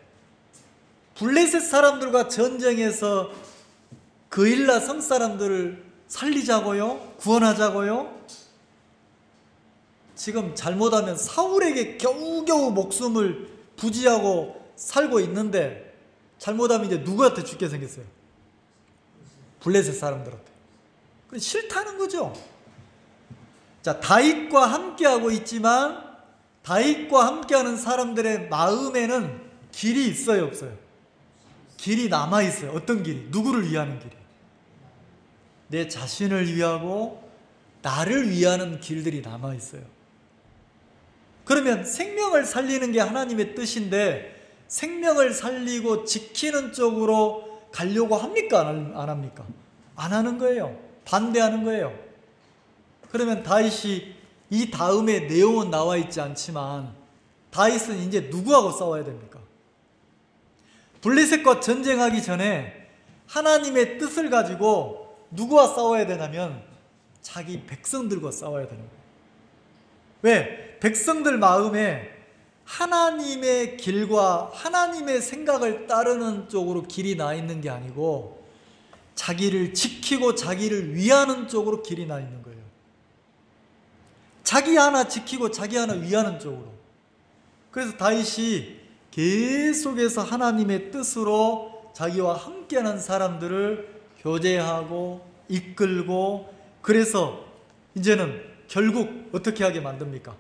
블레셋 사람들과 전쟁해서 그일라 성 사람들을 살리자고요? 구원하자고요? 지금 잘못하면 사울에게 겨우겨우 목숨을 부지하고 살고 있는데 잘못하면 이제 누구한테 죽게 생겼어요? 블레셋 사람들한테. 그건 싫다는 거죠. 자, 다윗과 함께하고 있지만 다윗과 함께하는 사람들의 마음에는 길이 있어요, 없어요? 길이 남아있어요. 어떤 길이? 누구를 위하는 길이? 내 자신을 위하고 나를 위하는 길들이 남아있어요. 그러면 생명을 살리는 게 하나님의 뜻인데 생명을 살리고 지키는 쪽으로 가려고 합니까? 안 합니까? 안 하는 거예요. 반대하는 거예요. 그러면 다윗이 이 다음에 내용은 나와 있지 않지만 다윗은 이제 누구하고 싸워야 됩니까? 블레셋과 전쟁하기 전에 하나님의 뜻을 가지고 누구와 싸워야 되냐면 자기 백성들과 싸워야 되는 거예요. 왜? 백성들 마음에 하나님의 길과 하나님의 생각을 따르는 쪽으로 길이 나 있는 게 아니고 자기를 지키고 자기를 위하는 쪽으로 길이 나 있는 거예요. 자기 하나 지키고 자기 하나 위하는 쪽으로. 그래서 다윗이 계속해서 하나님의 뜻으로 자기와 함께하는 사람들을 교제하고 이끌고, 그래서 이제는 결국 어떻게 하게 만듭니까?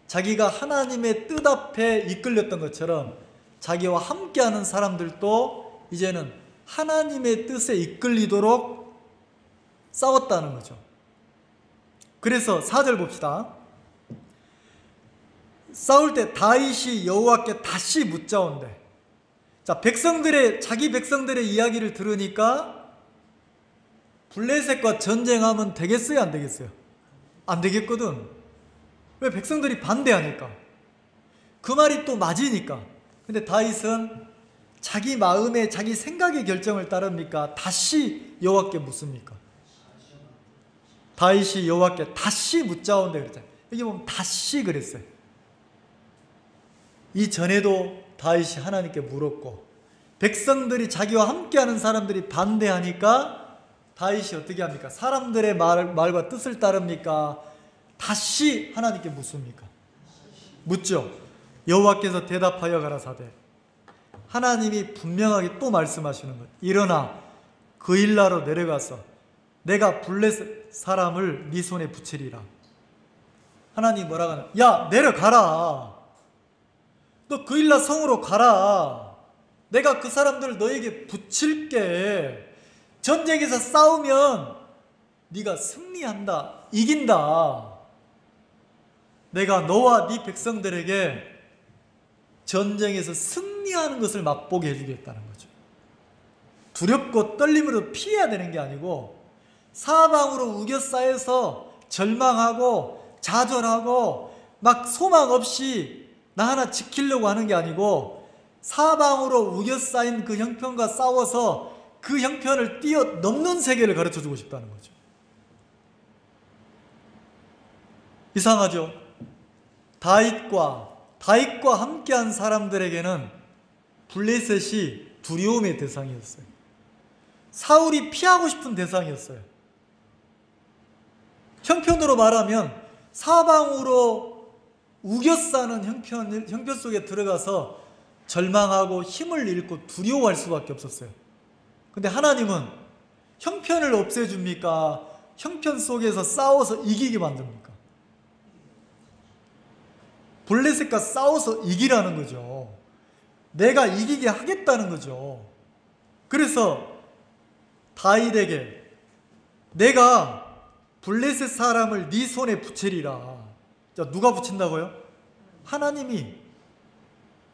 자기가 하나님의 뜻 앞에 이끌렸던 것처럼 자기와 함께하는 사람들도 이제는 하나님의 뜻에 이끌리도록 싸웠다는 거죠. 그래서 4절 봅시다. 싸울 때 다윗이 여호와께 다시 묻자온대. 자, 자기 백성들의 이야기를 들으니까 블레셋과 전쟁하면 되겠어요, 안 되겠어요? 안 되겠거든. 왜? 백성들이 반대하니까. 그 말이 또 맞으니까. 근데 다윗은 자기 마음에 자기 생각의 결정을 따릅니까? 다시 여호와께 묻습니까? 다윗이 여호와께 다시 묻자온대 그랬잖아요. 여기 보면 다시 그랬어요. 이전에도 다윗이 하나님께 물었고 백성들이 자기와 함께하는 사람들이 반대하니까 다윗이 어떻게 합니까? 사람들의 말과 뜻을 따릅니까? 다시 하나님께 묻습니까? 묻죠. 여호와께서 대답하여 가라사대, 하나님이 분명하게 또 말씀하시는 것. 일어나 그일라로 내려가서 내가 블레셋 사람을 네 손에 붙이리라. 하나님이 뭐라고 하냐? 야, 내려가라. 너 그일라 성으로 가라. 내가 그 사람들을 너에게 붙일게. 전쟁에서 싸우면 네가 승리한다, 이긴다. 내가 너와 네 백성들에게 전쟁에서 승리하는 것을 맛보게 해주겠다는 거죠. 두렵고 떨림으로 피해야 되는 게 아니고 사방으로 우겨싸여서 절망하고 좌절하고 막 소망 없이 나 하나 지키려고 하는 게 아니고 사방으로 우겨싸인 그 형편과 싸워서 그 형편을 뛰어넘는 세계를 가르쳐주고 싶다는 거죠. 이상하죠? 다윗과 함께한 사람들에게는 블레셋이 두려움의 대상이었어요. 사울이 피하고 싶은 대상이었어요. 형편으로 말하면 사방으로 우겨싸는 형편 속에 들어가서 절망하고 힘을 잃고 두려워할 수밖에 없었어요. 근데 하나님은 형편을 없애줍니까? 형편 속에서 싸워서 이기게 만듭니까? 블레셋과 싸워서 이기라는 거죠. 내가 이기게 하겠다는 거죠. 그래서 다윗에게 내가 블레셋 사람을 네 손에 붙이리라. 자, 누가 붙인다고요? 하나님이.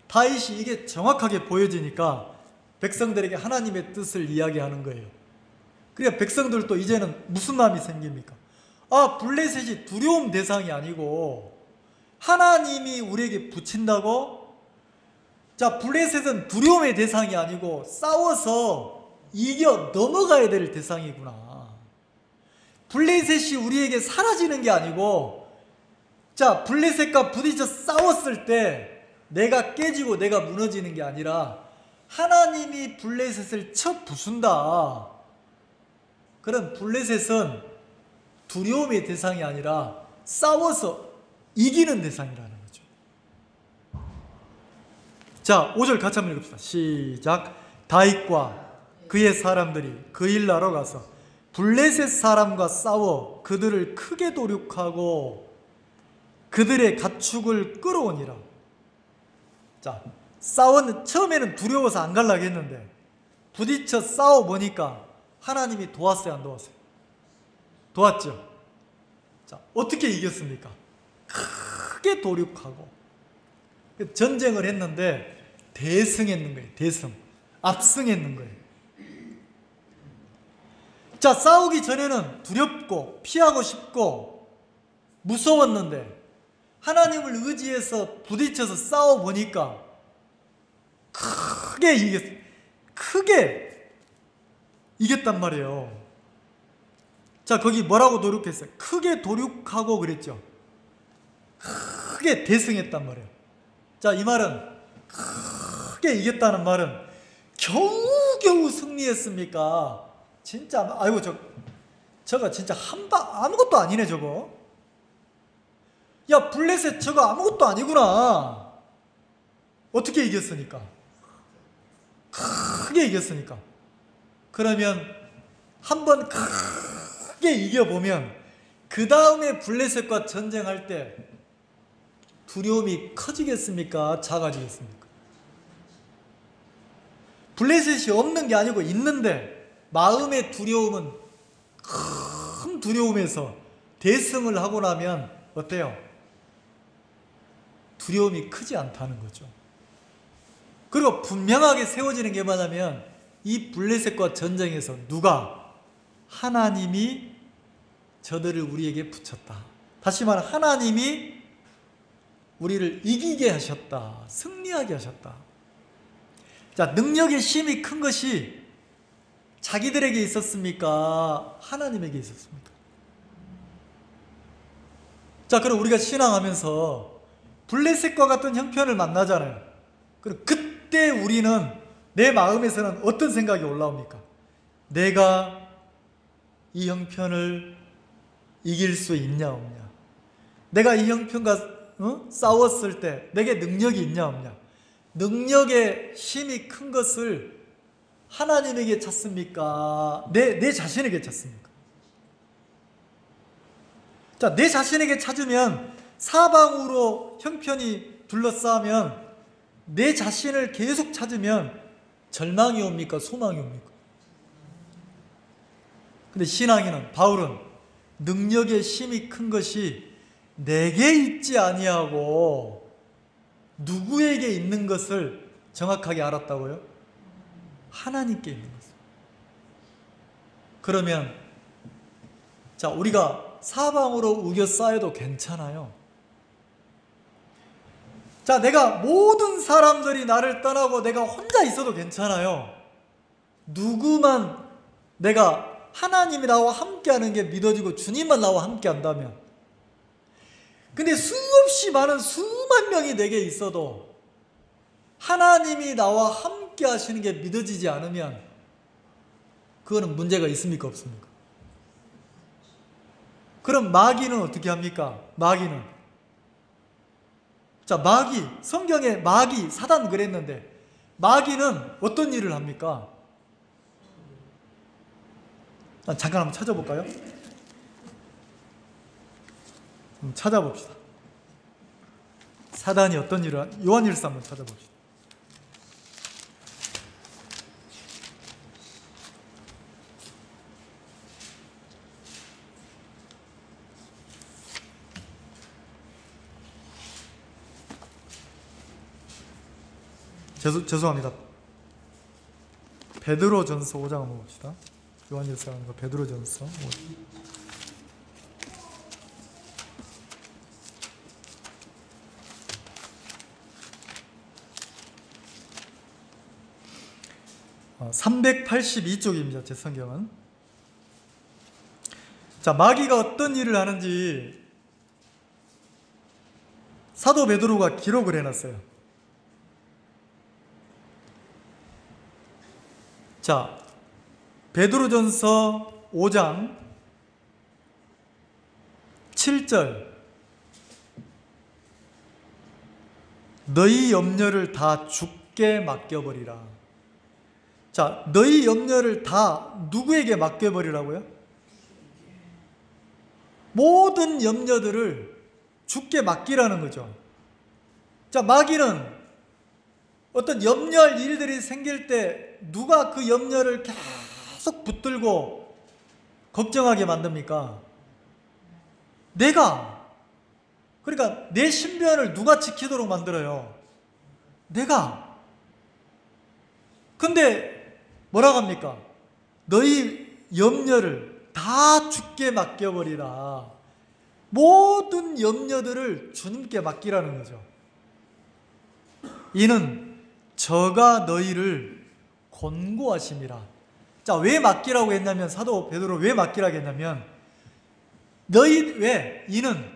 다윗이 이게 정확하게 보여지니까 백성들에게 하나님의 뜻을 이야기하는 거예요. 그러니까 백성들도 이제는 무슨 마음이 생깁니까? 블레셋이 두려움 대상이 아니고 하나님이 우리에게 붙인다고? 자, 블레셋은 두려움의 대상이 아니고 싸워서 이겨 넘어가야 될 대상이구나. 블레셋이 우리에게 사라지는 게 아니고, 자, 블레셋과 부딪혀 싸웠을 때 내가 깨지고 내가 무너지는 게 아니라 하나님이 블레셋을 쳐 부순다. 그런 블레셋은 두려움의 대상이 아니라 싸워서 이기는 대상이라는 거죠. 자, 5절 같이 한번 읽읍시다. 시작. 다윗과 그의 사람들이 그 일 나러 가서 블레셋 사람과 싸워 그들을 크게 도륙하고 그들의 가축을 끌어오니라. 자, 처음에는 두려워서 안 가려고 했는데 부딪혀 싸워보니까 하나님이 도왔어요, 안 도왔어요? 도왔죠. 자, 어떻게 이겼습니까? 크게 도륙하고 전쟁을 했는데 대승했는 거예요. 대승. 압승했는 거예요. 자, 싸우기 전에는 두렵고 피하고 싶고 무서웠는데 하나님을 의지해서 부딪혀서 싸워보니까 크게 이겼단 말이에요. 자, 거기 뭐라고 도륙했어요? 크게 도륙하고 그랬죠. 크게 대승했단 말이에요. 자, 이 말은 크게 이겼다는 말은 겨우겨우 승리했습니까? 진짜 아이고 저거 진짜 아무것도 아니네 저거. 야, 블레셋 저거 아무것도 아니구나. 어떻게 이겼으니까? 크게 이겼으니까. 그러면 한번 크게 이겨보면 그 다음에 블레셋과 전쟁할 때 두려움이 커지겠습니까? 작아지겠습니까? 블레셋이 없는 게 아니고 있는데 마음의 두려움은 큰 두려움에서 대승을 하고 나면 어때요? 두려움이 크지 않다는 거죠. 그리고 분명하게 세워지는 게 뭐냐면 이 블레셋과 전쟁에서 누가? 하나님이 저들을 우리에게 붙였다. 다시 말해 하나님이 우리를 이기게 하셨다. 승리하게 하셨다. 자, 능력의 힘이 큰 것이 자기들에게 있었습니까? 하나님에게 있었습니까? 자, 그럼 우리가 신앙하면서 블레셋과 같은 형편을 만나잖아요. 그럼 그때 우리는 내 마음에서는 어떤 생각이 올라옵니까? 내가 이 형편을 이길 수 있냐 없냐? 내가 이 형편과 싸웠을 때 내게 능력이 있냐 없냐? 능력의 힘이 큰 것을 하나님에게 찾습니까? 내 자신에게 찾습니까? 자, 내 자신에게 찾으면 사방으로 형편이 둘러싸면 내 자신을 계속 찾으면 절망이 옵니까? 소망이 옵니까? 근데 신앙인은, 바울은 능력의 힘이 큰 것이 내게 있지 아니하고 누구에게 있는 것을 정확하게 알았다고요? 하나님께 있는 것을. 그러면 자, 우리가 사방으로 우겨싸여도 괜찮아요. 자, 내가 모든 사람들이 나를 떠나고 내가 혼자 있어도 괜찮아요. 누구만 내가 하나님이 나와 함께하는 게 믿어지고 주님만 나와 함께한다면. 근데 수없이 많은 수만 명이 내게 있어도 하나님이 나와 함께 하시는 게 믿어지지 않으면 그거는 문제가 있습니까? 없습니까? 그럼 마귀는 어떻게 합니까? 마귀는, 자, 성경에 마귀, 사단 그랬는데 마귀는 어떤 일을 합니까? 잠깐 한번 찾아볼까요? 한번 찾아봅시다. 사단이 어떤 일을 요한일서 한번 찾아봅시다. 죄송합니다. 베드로전서 5장 한번 봅시다. 요한일서 하는 거 베드로전서 5장. 382쪽입니다. 제 성경은. 자, 마귀가 어떤 일을 하는지 사도 베드로가 기록을 해놨어요. 자, 베드로전서 5장 7절, 너희 염려를 다 주께 맡겨버리라. 자, 너희 염려를 다 누구에게 맡겨버리라고요? 모든 염려들을 주께 맡기라는 거죠. 자, 마귀는 어떤 염려할 일들이 생길 때 누가 그 염려를 계속 붙들고 걱정하게 만듭니까? 내가. 그러니까 내 신변을 누가 지키도록 만들어요? 내가. 근데 뭐라고 합니까? 너희 염려를 다 주께 맡겨버리라. 모든 염려들을 주님께 맡기라는 거죠. 이는 저가 너희를 권고하심이라. 자, 왜 맡기라고 했냐면, 사도 베드로 왜 맡기라고 했냐면, 이는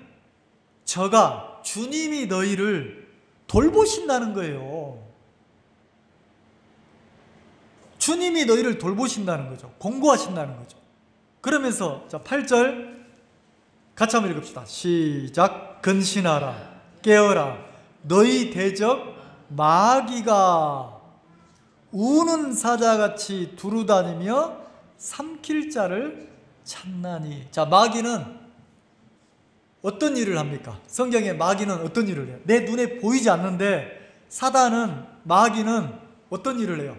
저가, 주님이 너희를 돌보신다는 거예요. 주님이 너희를 돌보신다는 거죠. 권고하신다는 거죠. 그러면서 자, 8절 같이 한번 읽읍시다. 시작. 근신하라, 깨어라. 너희 대적 마귀가 우는 사자같이 두루다니며 삼킬 자를 찾나니. 자, 마귀는 어떤 일을 합니까? 성경에 마귀는 어떤 일을 해요? 내 눈에 보이지 않는데 마귀는 어떤 일을 해요?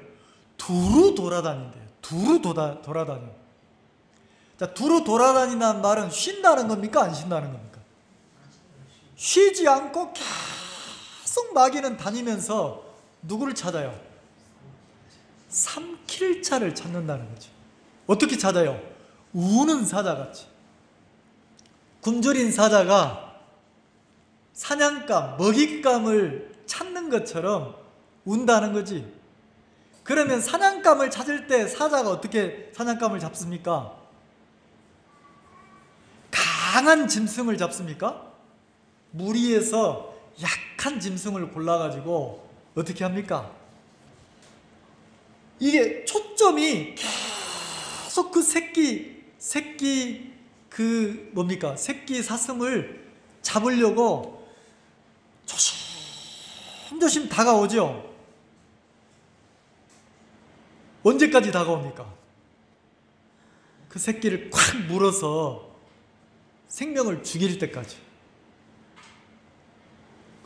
두루 돌아다닌대요. 두루 돌아다녀. 자, 두루 돌아다닌다는 말은 쉰다는 겁니까? 안 쉰다는 겁니까? 쉬지 않고 계속 마귀는 다니면서 누구를 찾아요? 삼킬 자를 찾는다는 거죠. 어떻게 찾아요? 우는 사자같이. 굶주린 사자가 사냥감, 먹잇감을 찾는 것처럼 운다는 거지. 그러면 사냥감을 찾을 때 사자가 어떻게 사냥감을 잡습니까? 강한 짐승을 잡습니까? 무리에서 약한 짐승을 골라가지고 어떻게 합니까? 이게 초점이 계속 그 새끼 사슴을 잡으려고 조심조심 다가오죠. 언제까지 다가옵니까? 그 새끼를 콱 물어서 생명을 죽일 때까지.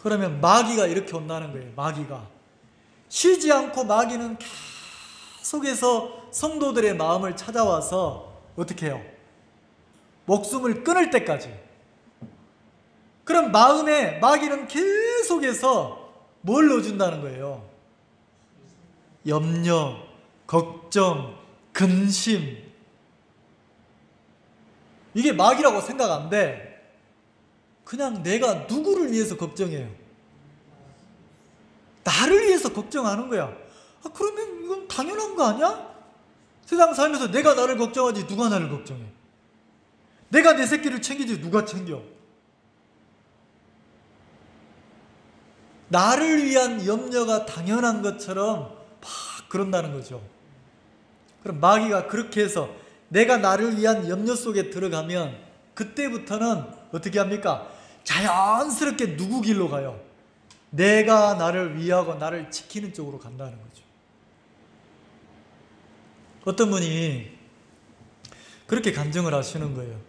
그러면 마귀가 이렇게 온다는 거예요. 마귀가 쉬지 않고 마귀는 계속해서 성도들의 마음을 찾아와서 어떻게 해요? 목숨을 끊을 때까지. 그럼 마음에 마귀는 계속해서 뭘 넣어준다는 거예요? 염려, 걱정, 근심. 이게 마귀라고 생각 안 돼. 그냥 내가 누구를 위해서 걱정해요? 나를 위해서 걱정하는 거야. 그러면 이건 당연한 거 아니야? 세상 살면서 내가 나를 걱정하지 누가 나를 걱정해? 내가 내 새끼를 챙기지 누가 챙겨? 나를 위한 염려가 당연한 것처럼 막 그런다는 거죠. 그럼 마귀가 그렇게 해서 내가 나를 위한 염려 속에 들어가면 그때부터는 어떻게 합니까? 자연스럽게 누구 길로 가요? 내가 나를 위하고 나를 지키는 쪽으로 간다는 거죠. 어떤 분이 그렇게 간증을 하시는 거예요.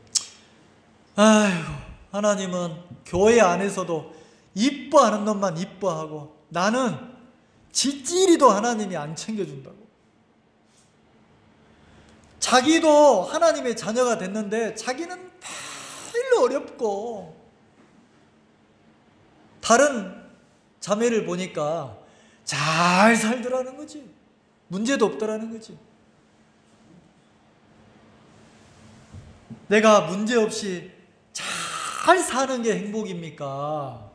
아이고, 하나님은 교회 안에서도 이뻐하는 놈만 이뻐하고 나는 지찌리도 하나님이 안 챙겨준다고. 자기도 하나님의 자녀가 됐는데 자기는 별로 어렵고 다른 자매를 보니까 잘 살더라는 거지. 문제도 없더라는 거지. 내가 문제없이 잘 사는 게 행복입니까?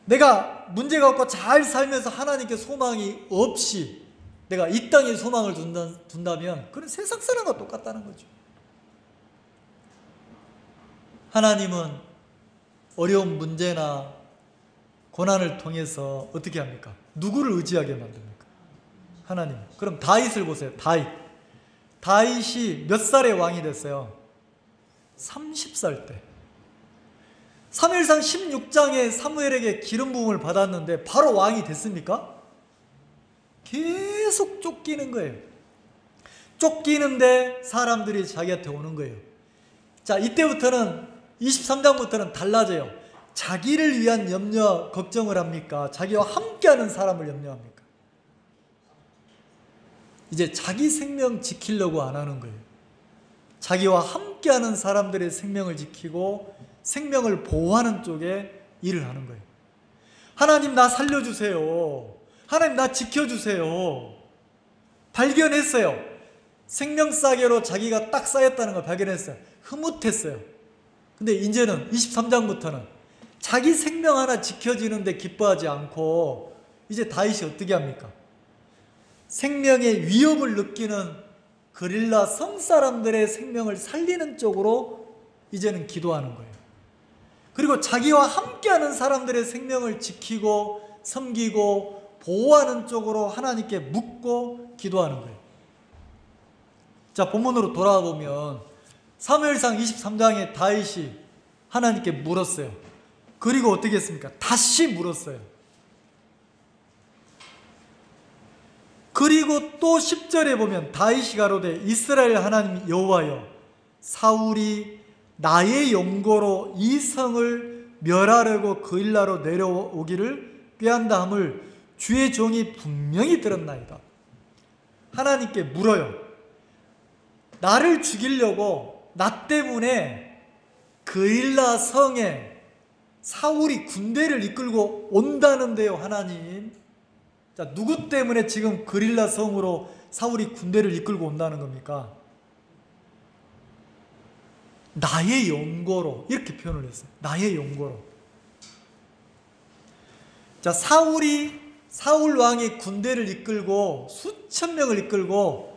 내가 문제가 없고 잘 살면서 하나님께 소망이 없이 내가 이 땅에 소망을 둔다면 그건 세상 사람과 똑같다는 거죠. 하나님은 어려운 문제나 고난을 통해서 어떻게 합니까? 누구를 의지하게 만듭니까? 하나님. 그럼 다윗을 보세요. 다윗이 몇 살에 왕이 됐어요? 30살 때. 사무엘상 16장에 사무엘에게 기름 부음을 받았는데 바로 왕이 됐습니까? 계속 쫓기는 거예요. 쫓기는데 사람들이 자기한테 오는 거예요. 자, 이때부터는 23장부터는 달라져요. 자기를 위한 염려, 걱정을 합니까? 자기와 함께하는 사람을 염려합니까? 이제 자기 생명 지키려고 안 하는 거예요. 자기와 함께하는 사람들의 생명을 지키고 생명을 보호하는 쪽에 일을 하는 거예요. 하나님 나 살려주세요. 하나님 나 지켜주세요. 발견했어요. 생명싸개로 자기가 딱 쌓였다는 걸 발견했어요. 흐뭇했어요. 근데 이제는 23장부터는 자기 생명 하나 지켜지는데 기뻐하지 않고 이제 다윗이 어떻게 합니까? 생명의 위협을 느끼는 그릴라 성사람들의 생명을 살리는 쪽으로 이제는 기도하는 거예요. 그리고 자기와 함께하는 사람들의 생명을 지키고 섬기고 보호하는 쪽으로 하나님께 묻고 기도하는 거예요. 자, 본문으로 돌아와 보면 사무엘상 23장에 다윗이 하나님께 물었어요. 그리고 어떻게 했습니까? 다시 물었어요. 그리고 또 10절에 보면 다윗이 가로되 이스라엘 하나님 여호와여 사울이 나의 용거로 이 성을 멸하려고 그일라로 내려오기를 꾀한다 함을 주의 종이 분명히 들었나이다. 하나님께 물어요. 나를 죽이려고 나 때문에 그일라 성에 사울이 군대를 이끌고 온다는데요, 하나님. 자, 누구 때문에 지금 그릴라 성으로 사울이 군대를 이끌고 온다는 겁니까? 나의 용거로, 이렇게 표현을 했어요. 나의 용거로. 자, 사울 왕이 군대를 이끌고 수천 명을 이끌고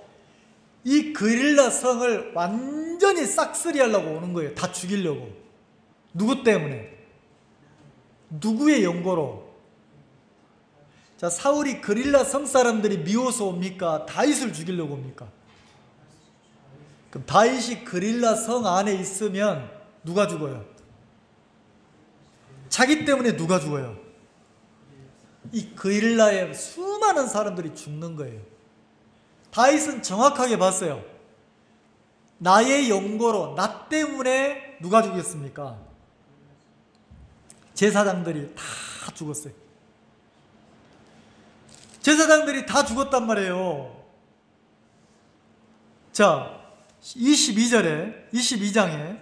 이 그릴라 성을 완전히 싹쓸이 하려고 오는 거예요. 다 죽이려고. 누구 때문에? 누구의 용거로? 자, 사울이 그릴라 성 사람들이 미워서 옵니까? 다윗을 죽이려고 옵니까? 그럼 다윗이 그릴라 성 안에 있으면 누가 죽어요? 자기 때문에 누가 죽어요? 이 그릴라의 수많은 사람들이 죽는 거예요. 다윗은 정확하게 봤어요. 나의 용거로, 나 때문에 누가 죽였습니까? 제사장들이 다 죽었어요. 제사장들이 다 죽었단 말이에요. 자, 22장에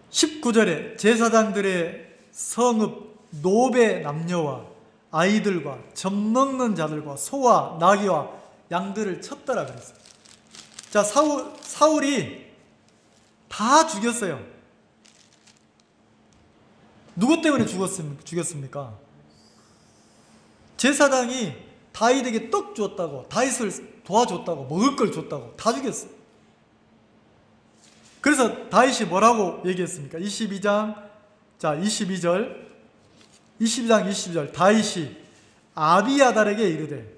19절에 제사장들의 성읍 노베 남녀와 아이들과 젖먹는 자들과 소와 나귀와 양들을 쳤더라 그랬어요. 자, 사울이 다 죽였어요. 누구 때문에 죽였습니까? 제사장이 다윗에게 떡 줬다고, 다윗을 도와줬다고, 먹을 걸 줬다고 다 죽였어요. 그래서 다윗이 뭐라고 얘기했습니까? 22장 22절 다윗이 아비아달에게 이르되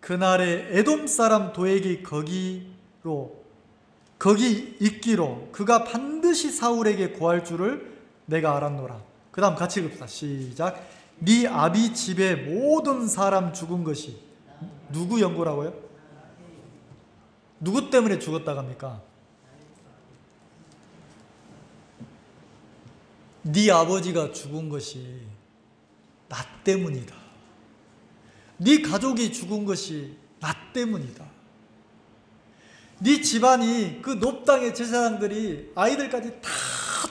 그날에 에돔 사람 도액이 거기 있기로 그가 반드시 사울에게 구할 줄을 내가 알았노라. 그 다음 같이 읽읍시다. 시작. 네 아비 집의 모든 사람 죽은 것이 누구 연고라고요? 누구 때문에 죽었다고 합니까? 네 아버지가 죽은 것이 나 때문이다. 네 가족이 죽은 것이 나 때문이다. 네 집안이 그 높당의 제사장들이 아이들까지 다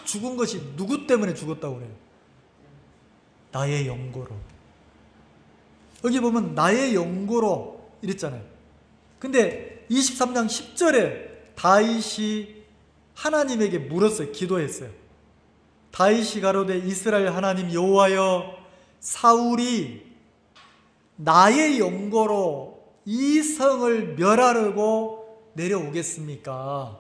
죽은 것이 누구 때문에 죽었다고 그래요? 나의 영고로. 여기 보면 나의 영고로 이랬잖아요. 근데 23장 10절에 다윗이 하나님에게 물었어요. 기도했어요. 다윗이 가로되 이스라엘 하나님 여호와여 사울이 나의 영고로 이 성을 멸하려고 내려오겠습니까?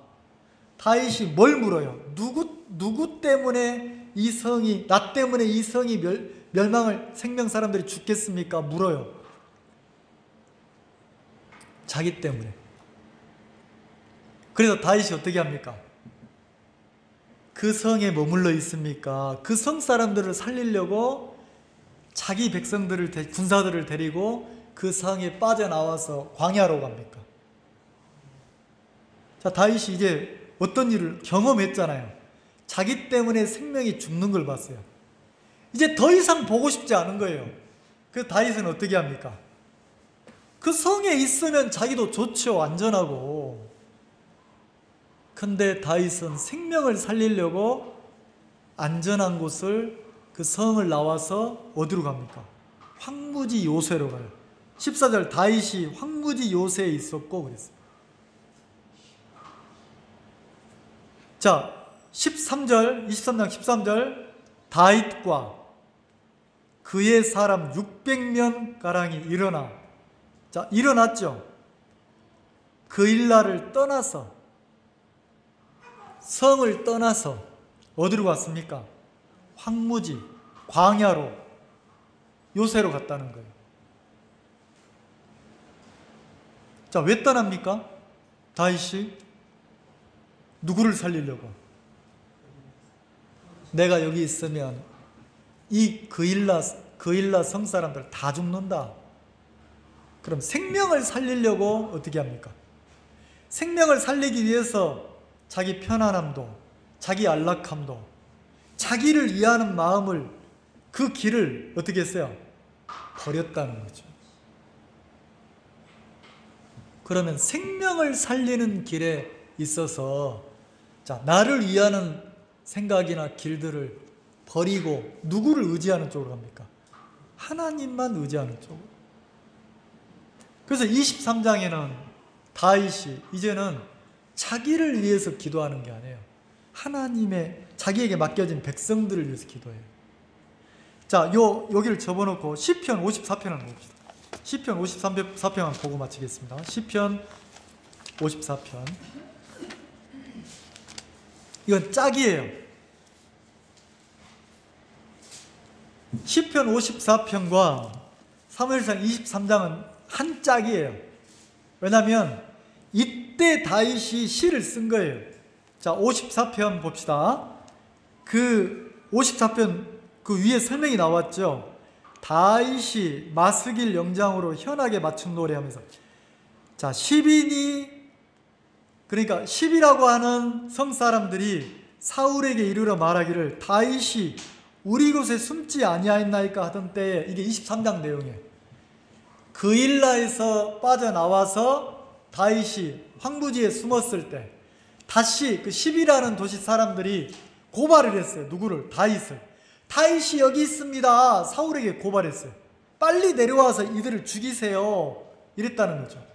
다윗이 뭘 물어요? 누구 때문에 이 성이, 나 때문에 이 성이 멸망을, 생명 사람들이 죽겠습니까? 물어요. 자기 때문에. 그래서 다윗이 어떻게 합니까? 그 성에 머물러 있습니까? 그 성 사람들을 살리려고 자기 백성들을, 군사들을 데리고 그 성에 빠져나와서 광야로 갑니까? 자, 다윗이 이제 어떤 일을 경험했잖아요. 자기 때문에 생명이 죽는 걸 봤어요. 이제 더 이상 보고 싶지 않은 거예요. 그 다윗은 어떻게 합니까? 그 성에 있으면 자기도 좋죠. 안전하고. 근데 다윗은 생명을 살리려고 안전한 곳을, 그 성을 나와서 어디로 갑니까? 황무지 요새로 가요. 14절 다윗이 황무지 요새에 있었고 그랬어요. 자, 13절, 23장 13절 다윗과 그의 사람 600명가량이 일어나, 자, 일어났죠. 그일라를 떠나서, 성을 떠나서 어디로 갔습니까? 황무지, 광야로, 요새로 갔다는 거예요. 자, 왜 떠납니까? 다윗이 누구를 살리려고? 내가 여기 있으면 이 그일라 성 사람들 다 죽는다. 그럼 생명을 살리려고 어떻게 합니까? 생명을 살리기 위해서 자기 편안함도, 자기 안락함도, 자기를 위하는 마음을, 그 길을 어떻게 했어요? 버렸다는 거죠. 그러면 생명을 살리는 길에 있어서, 자, 나를 위하는 생각이나 길들을 버리고 누구를 의지하는 쪽으로 갑니까? 하나님만 의지하는 쪽으로. 그래서 23장에는 다윗이 이제는 자기를 위해서 기도하는 게 아니에요. 하나님의, 자기에게 맡겨진 백성들을 위해서 기도해요. 자, 여기를 접어놓고 시편 54편을 봅시다. 시편 54편만 보고 마치겠습니다. 시편 54편. 이건 짝이에요. 시편 54편과 사무엘상 23장은 한 짝이에요. 왜냐하면 이때 다윗이 시를 쓴 거예요. 자, 54편 봅시다. 그 54편 그 위에 설명이 나왔죠. 다윗이 마스길 영장으로 현악에 맞춘 노래하면서, 자, 10인이, 그러니까 10이라고 하는 성 사람들이 사울에게 이르러 말하기를 다윗이 우리 곳에 숨지 아니하였나이까 하던 때에, 이게 23장 내용이에요. 그일라에서 빠져나와서 다윗이 황무지에 숨었을 때 다시 그 10이라는 도시 사람들이 고발을 했어요. 누구를? 다윗을. 다윗이 여기 있습니다. 사울에게 고발했어요. 빨리 내려와서 이들을 죽이세요. 이랬다는 거죠.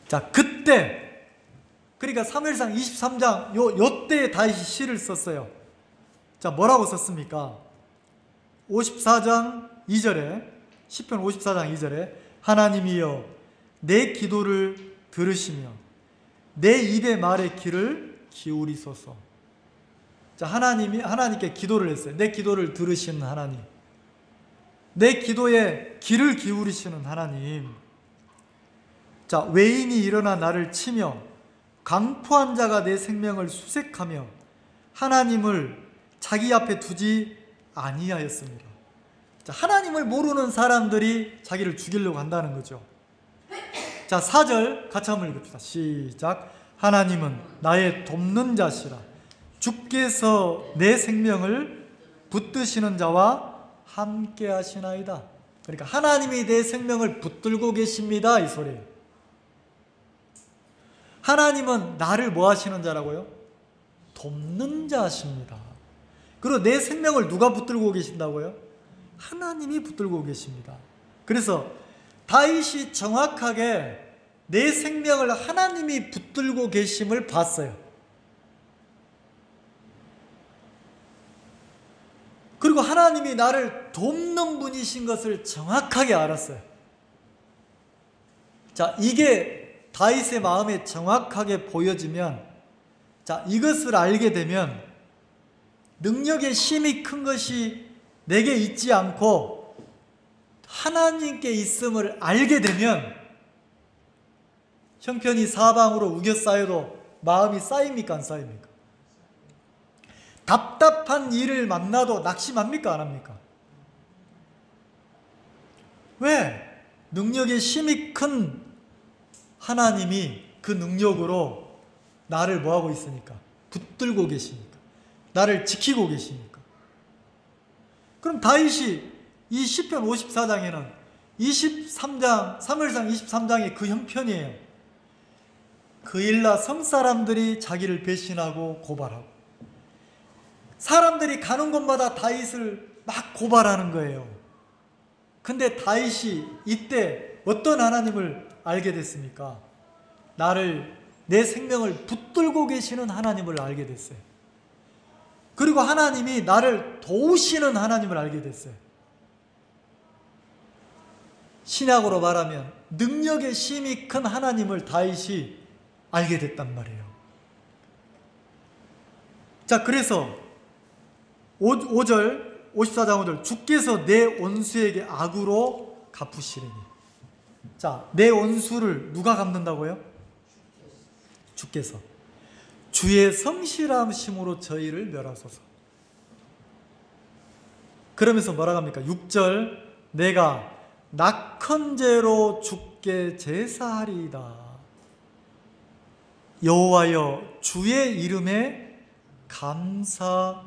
자, 그때, 그러니까 사무엘상 23장 요때 다윗이 시를 썼어요. 자, 뭐라고 썼습니까? 54장 2절에, 시편 54장 2절에 하나님이여 내 기도를 들으시며 내 입의 말에 귀를 기울이소서. 자, 하나님께 기도를 했어요. 내 기도를 들으시는 하나님, 내 기도에 귀를 기울이시는 하나님. 자, 외인이 일어나 나를 치며 강포한 자가 내 생명을 수색하며 하나님을 자기 앞에 두지 아니하였습니다. 자, 하나님을 모르는 사람들이 자기를 죽이려고 한다는 거죠. 자, 4절 같이 한번 읽읍시다. 시작. 하나님은 나의 돕는 자시라. 주께서 내 생명을 붙드시는 자와 함께 하시나이다. 그러니까 하나님이 내 생명을 붙들고 계십니다, 이 소리예요. 하나님은 나를 뭐 하시는 자라고요? 돕는 자십니다. 그리고 내 생명을 누가 붙들고 계신다고요? 하나님이 붙들고 계십니다. 그래서 다윗이 정확하게 내 생명을 하나님이 붙들고 계심을 봤어요. 그리고 그리고 하나님이 나를 돕는 분이신 것을 정확하게 알았어요. 자, 이게 다윗의 마음에 정확하게 보여지면, 자, 이것을 알게 되면 능력의 힘이 큰 것이 내게 있지 않고 하나님께 있음을 알게 되면 형편이 사방으로 우겨싸여도 마음이 쌓입니까, 안 쌓입니까? 답답한 일을 만나도 낙심합니까, 안 합니까? 왜? 능력의 힘이 큰 하나님이 그 능력으로 나를 뭐하고 있으니까? 붙들고 계시니까. 나를 지키고 계시니까. 그럼 다윗이 이 시편 54장에는 23장, 사무엘상 23장의 그 형편이에요. 그일라 성사람들이 자기를 배신하고 고발하고, 사람들이 가는 곳마다 다윗을 막 고발하는 거예요. 근데 다윗이 이때 어떤 하나님을 알게 됐습니까? 내 생명을 붙들고 계시는 하나님을 알게 됐어요. 그리고 하나님이 나를 도우시는 하나님을 알게 됐어요. 신약으로 말하면 능력의 힘이 큰 하나님을 다윗이 알게 됐단 말이에요. 자, 그래서 5절, 54장 5절, 주께서 내 원수에게 악으로 갚으시리니. 자, 내 원수를 누가 갚는다고요? 주께서. 주의 성실하심으로 저희를 멸하소서. 그러면서 뭐라고 합니까? 6절, 내가 낙헌제로 주께 제사하리이다. 여호와여, 주의 이름에 감사하오리니.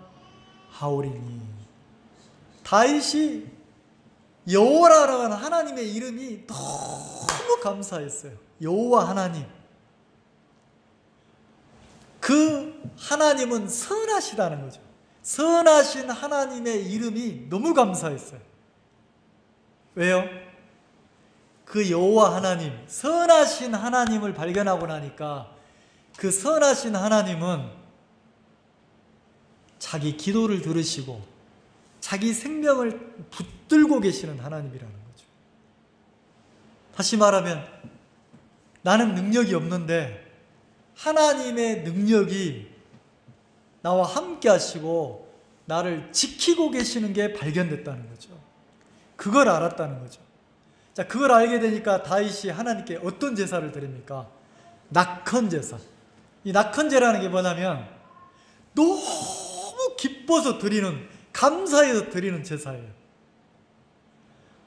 다윗이 여호와라는 하나님의 이름이 너무 감사했어요. 여호와 하나님. 그 하나님은 선하시다는 거죠. 선하신 하나님의 이름이 너무 감사했어요. 왜요? 그 여호와 하나님, 선하신 하나님을 발견하고 나니까 그 선하신 하나님은 자기 기도를 들으시고 자기 생명을 붙들고 계시는 하나님이라는 거죠. 다시 말하면 나는 능력이 없는데 하나님의 능력이 나와 함께 하시고 나를 지키고 계시는 게 발견됐다는 거죠. 그걸 알았다는 거죠. 자, 그걸 알게 되니까 다윗이 하나님께 어떤 제사를 드립니까? 낙헌제사. 이 낙헌제라는 게 뭐냐면 너무 기뻐서 드리는, 감사해서 드리는 제사예요.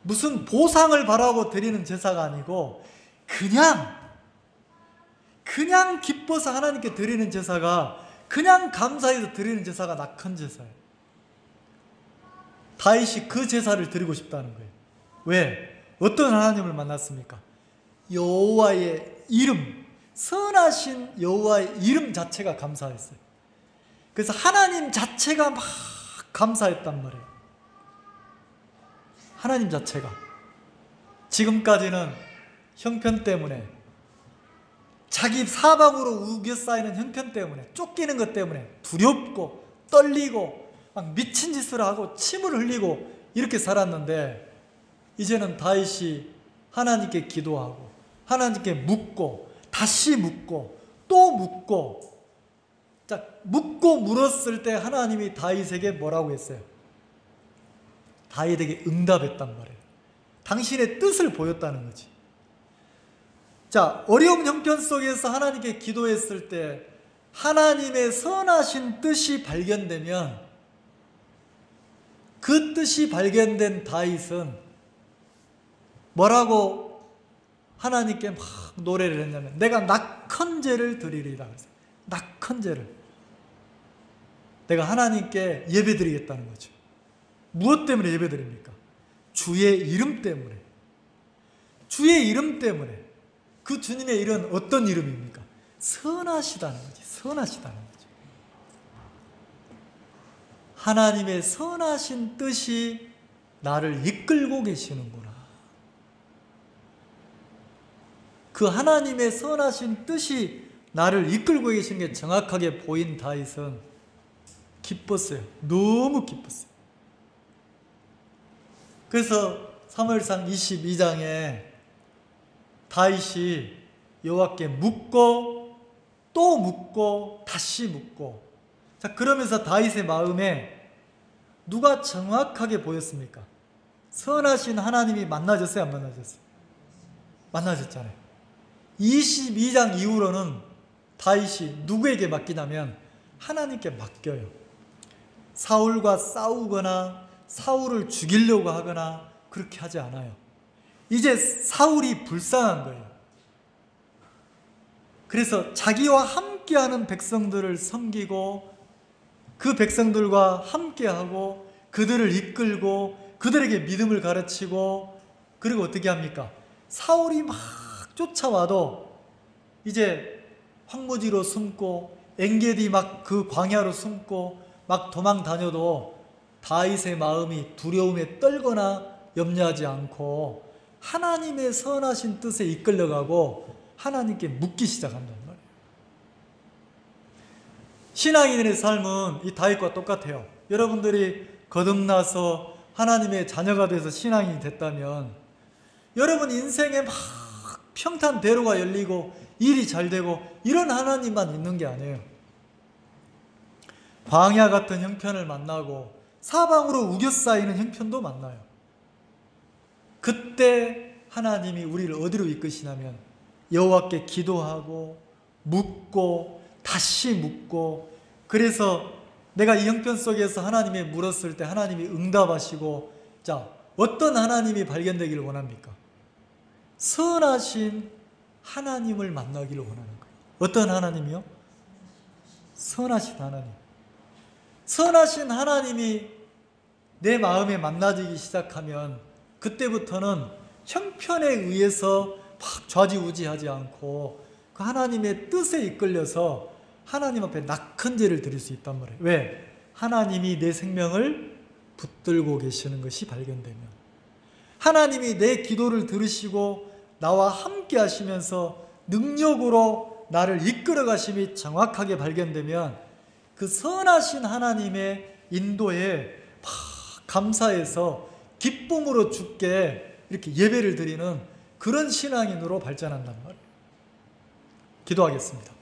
무슨 보상을 바라고 드리는 제사가 아니고 그냥 기뻐서 하나님께 드리는 제사가, 그냥 감사해서 드리는 제사가 낙헌제사예요. 다윗이 그 제사를 드리고 싶다는 거예요. 왜? 어떤 하나님을 만났습니까? 여호와의 이름, 선하신 여호와의 이름 자체가 감사했어요. 그래서 하나님 자체가 막 감사했단 말이에요. 하나님 자체가. 지금까지는 형편 때문에, 자기 사방으로 우겨싸이는 형편 때문에, 쫓기는 것 때문에 두렵고 떨리고 막 미친 짓을 하고 침을 흘리고 이렇게 살았는데, 이제는 다윗이 하나님께 기도하고 하나님께 묻고 다시 묻고 또 묻고, 자, 묻고 물었을 때 하나님이 다윗에게 뭐라고 했어요? 다윗에게 응답했단 말이에요. 당신의 뜻을 보였다는 거지. 자, 어려운 형편 속에서 하나님께 기도했을 때 하나님의 선하신 뜻이 발견되면, 그 뜻이 발견된 다윗은 뭐라고 하나님께 막 노래를 했냐면, 내가 낙헌제를 드리리라 그랬어요. 낙헌제를 내가 하나님께 예배드리겠다는 거죠. 무엇 때문에 예배드립니까? 주의 이름 때문에. 주의 이름 때문에. 그 주님의 이름은 어떤 이름입니까? 선하시다는 거지. 선하시다는 거죠. 하나님의 선하신 뜻이 나를 이끌고 계시는구나. 그 하나님의 선하신 뜻이 나를 이끌고 계시는 게 정확하게 보인 다윗은 기뻤어요. 너무 기뻤어요. 그래서 사무엘상 22장에 다윗이 여호와께 묻고 또 묻고 다시 묻고, 자, 그러면서 다윗의 마음에 누가 정확하게 보였습니까? 선하신 하나님이 만나졌어요, 안 만나졌어요? 만나졌잖아요. 22장 이후로는 다윗이 누구에게 맡기냐면 하나님께 맡겨요. 사울과 싸우거나 사울을 죽이려고 하거나 그렇게 하지 않아요. 이제 사울이 불쌍한 거예요. 그래서 자기와 함께하는 백성들을 섬기고 그 백성들과 함께하고 그들을 이끌고 그들에게 믿음을 가르치고, 그리고 어떻게 합니까? 사울이 막 쫓아와도 이제 황무지로 숨고 엔게디 막 그 광야로 숨고 막 도망 다녀도 다윗의 마음이 두려움에 떨거나 염려하지 않고 하나님의 선하신 뜻에 이끌려가고 하나님께 묻기 시작한단 말이에요. 신앙인의 삶은 이 다윗과 똑같아요. 여러분들이 거듭나서 하나님의 자녀가 돼서 신앙인이 됐다면 여러분 인생에 막 평탄대로가 열리고 일이 잘 되고 이런 하나님만 있는 게 아니에요. 광야 같은 형편을 만나고 사방으로 우겨싸이는 형편도 만나요. 그때 하나님이 우리를 어디로 이끄시냐면 여호와께 기도하고 묻고 다시 묻고, 그래서 내가 이 형편 속에서 하나님이 물었을 때 하나님이 응답하시고, 자, 어떤 하나님이 발견되기를 원합니까? 선하신 하나님을 만나기를 원하는 거예요. 어떤 하나님이요? 선하신 하나님. 선하신 하나님이 내 마음에 만나지기 시작하면 그때부터는 형편에 의해서 막 좌지우지하지 않고 그 하나님의 뜻에 이끌려서 하나님 앞에 낙헌제를 드릴 수 있단 말이에요. 왜? 하나님이 내 생명을 붙들고 계시는 것이 발견되면, 하나님이 내 기도를 들으시고 나와 함께 하시면서 능력으로 나를 이끌어 가심이 정확하게 발견되면 그 선하신 하나님의 인도에 감사해서 기쁨으로 주께 이렇게 예배를 드리는 그런 신앙인으로 발전한단 말이에요. 기도하겠습니다.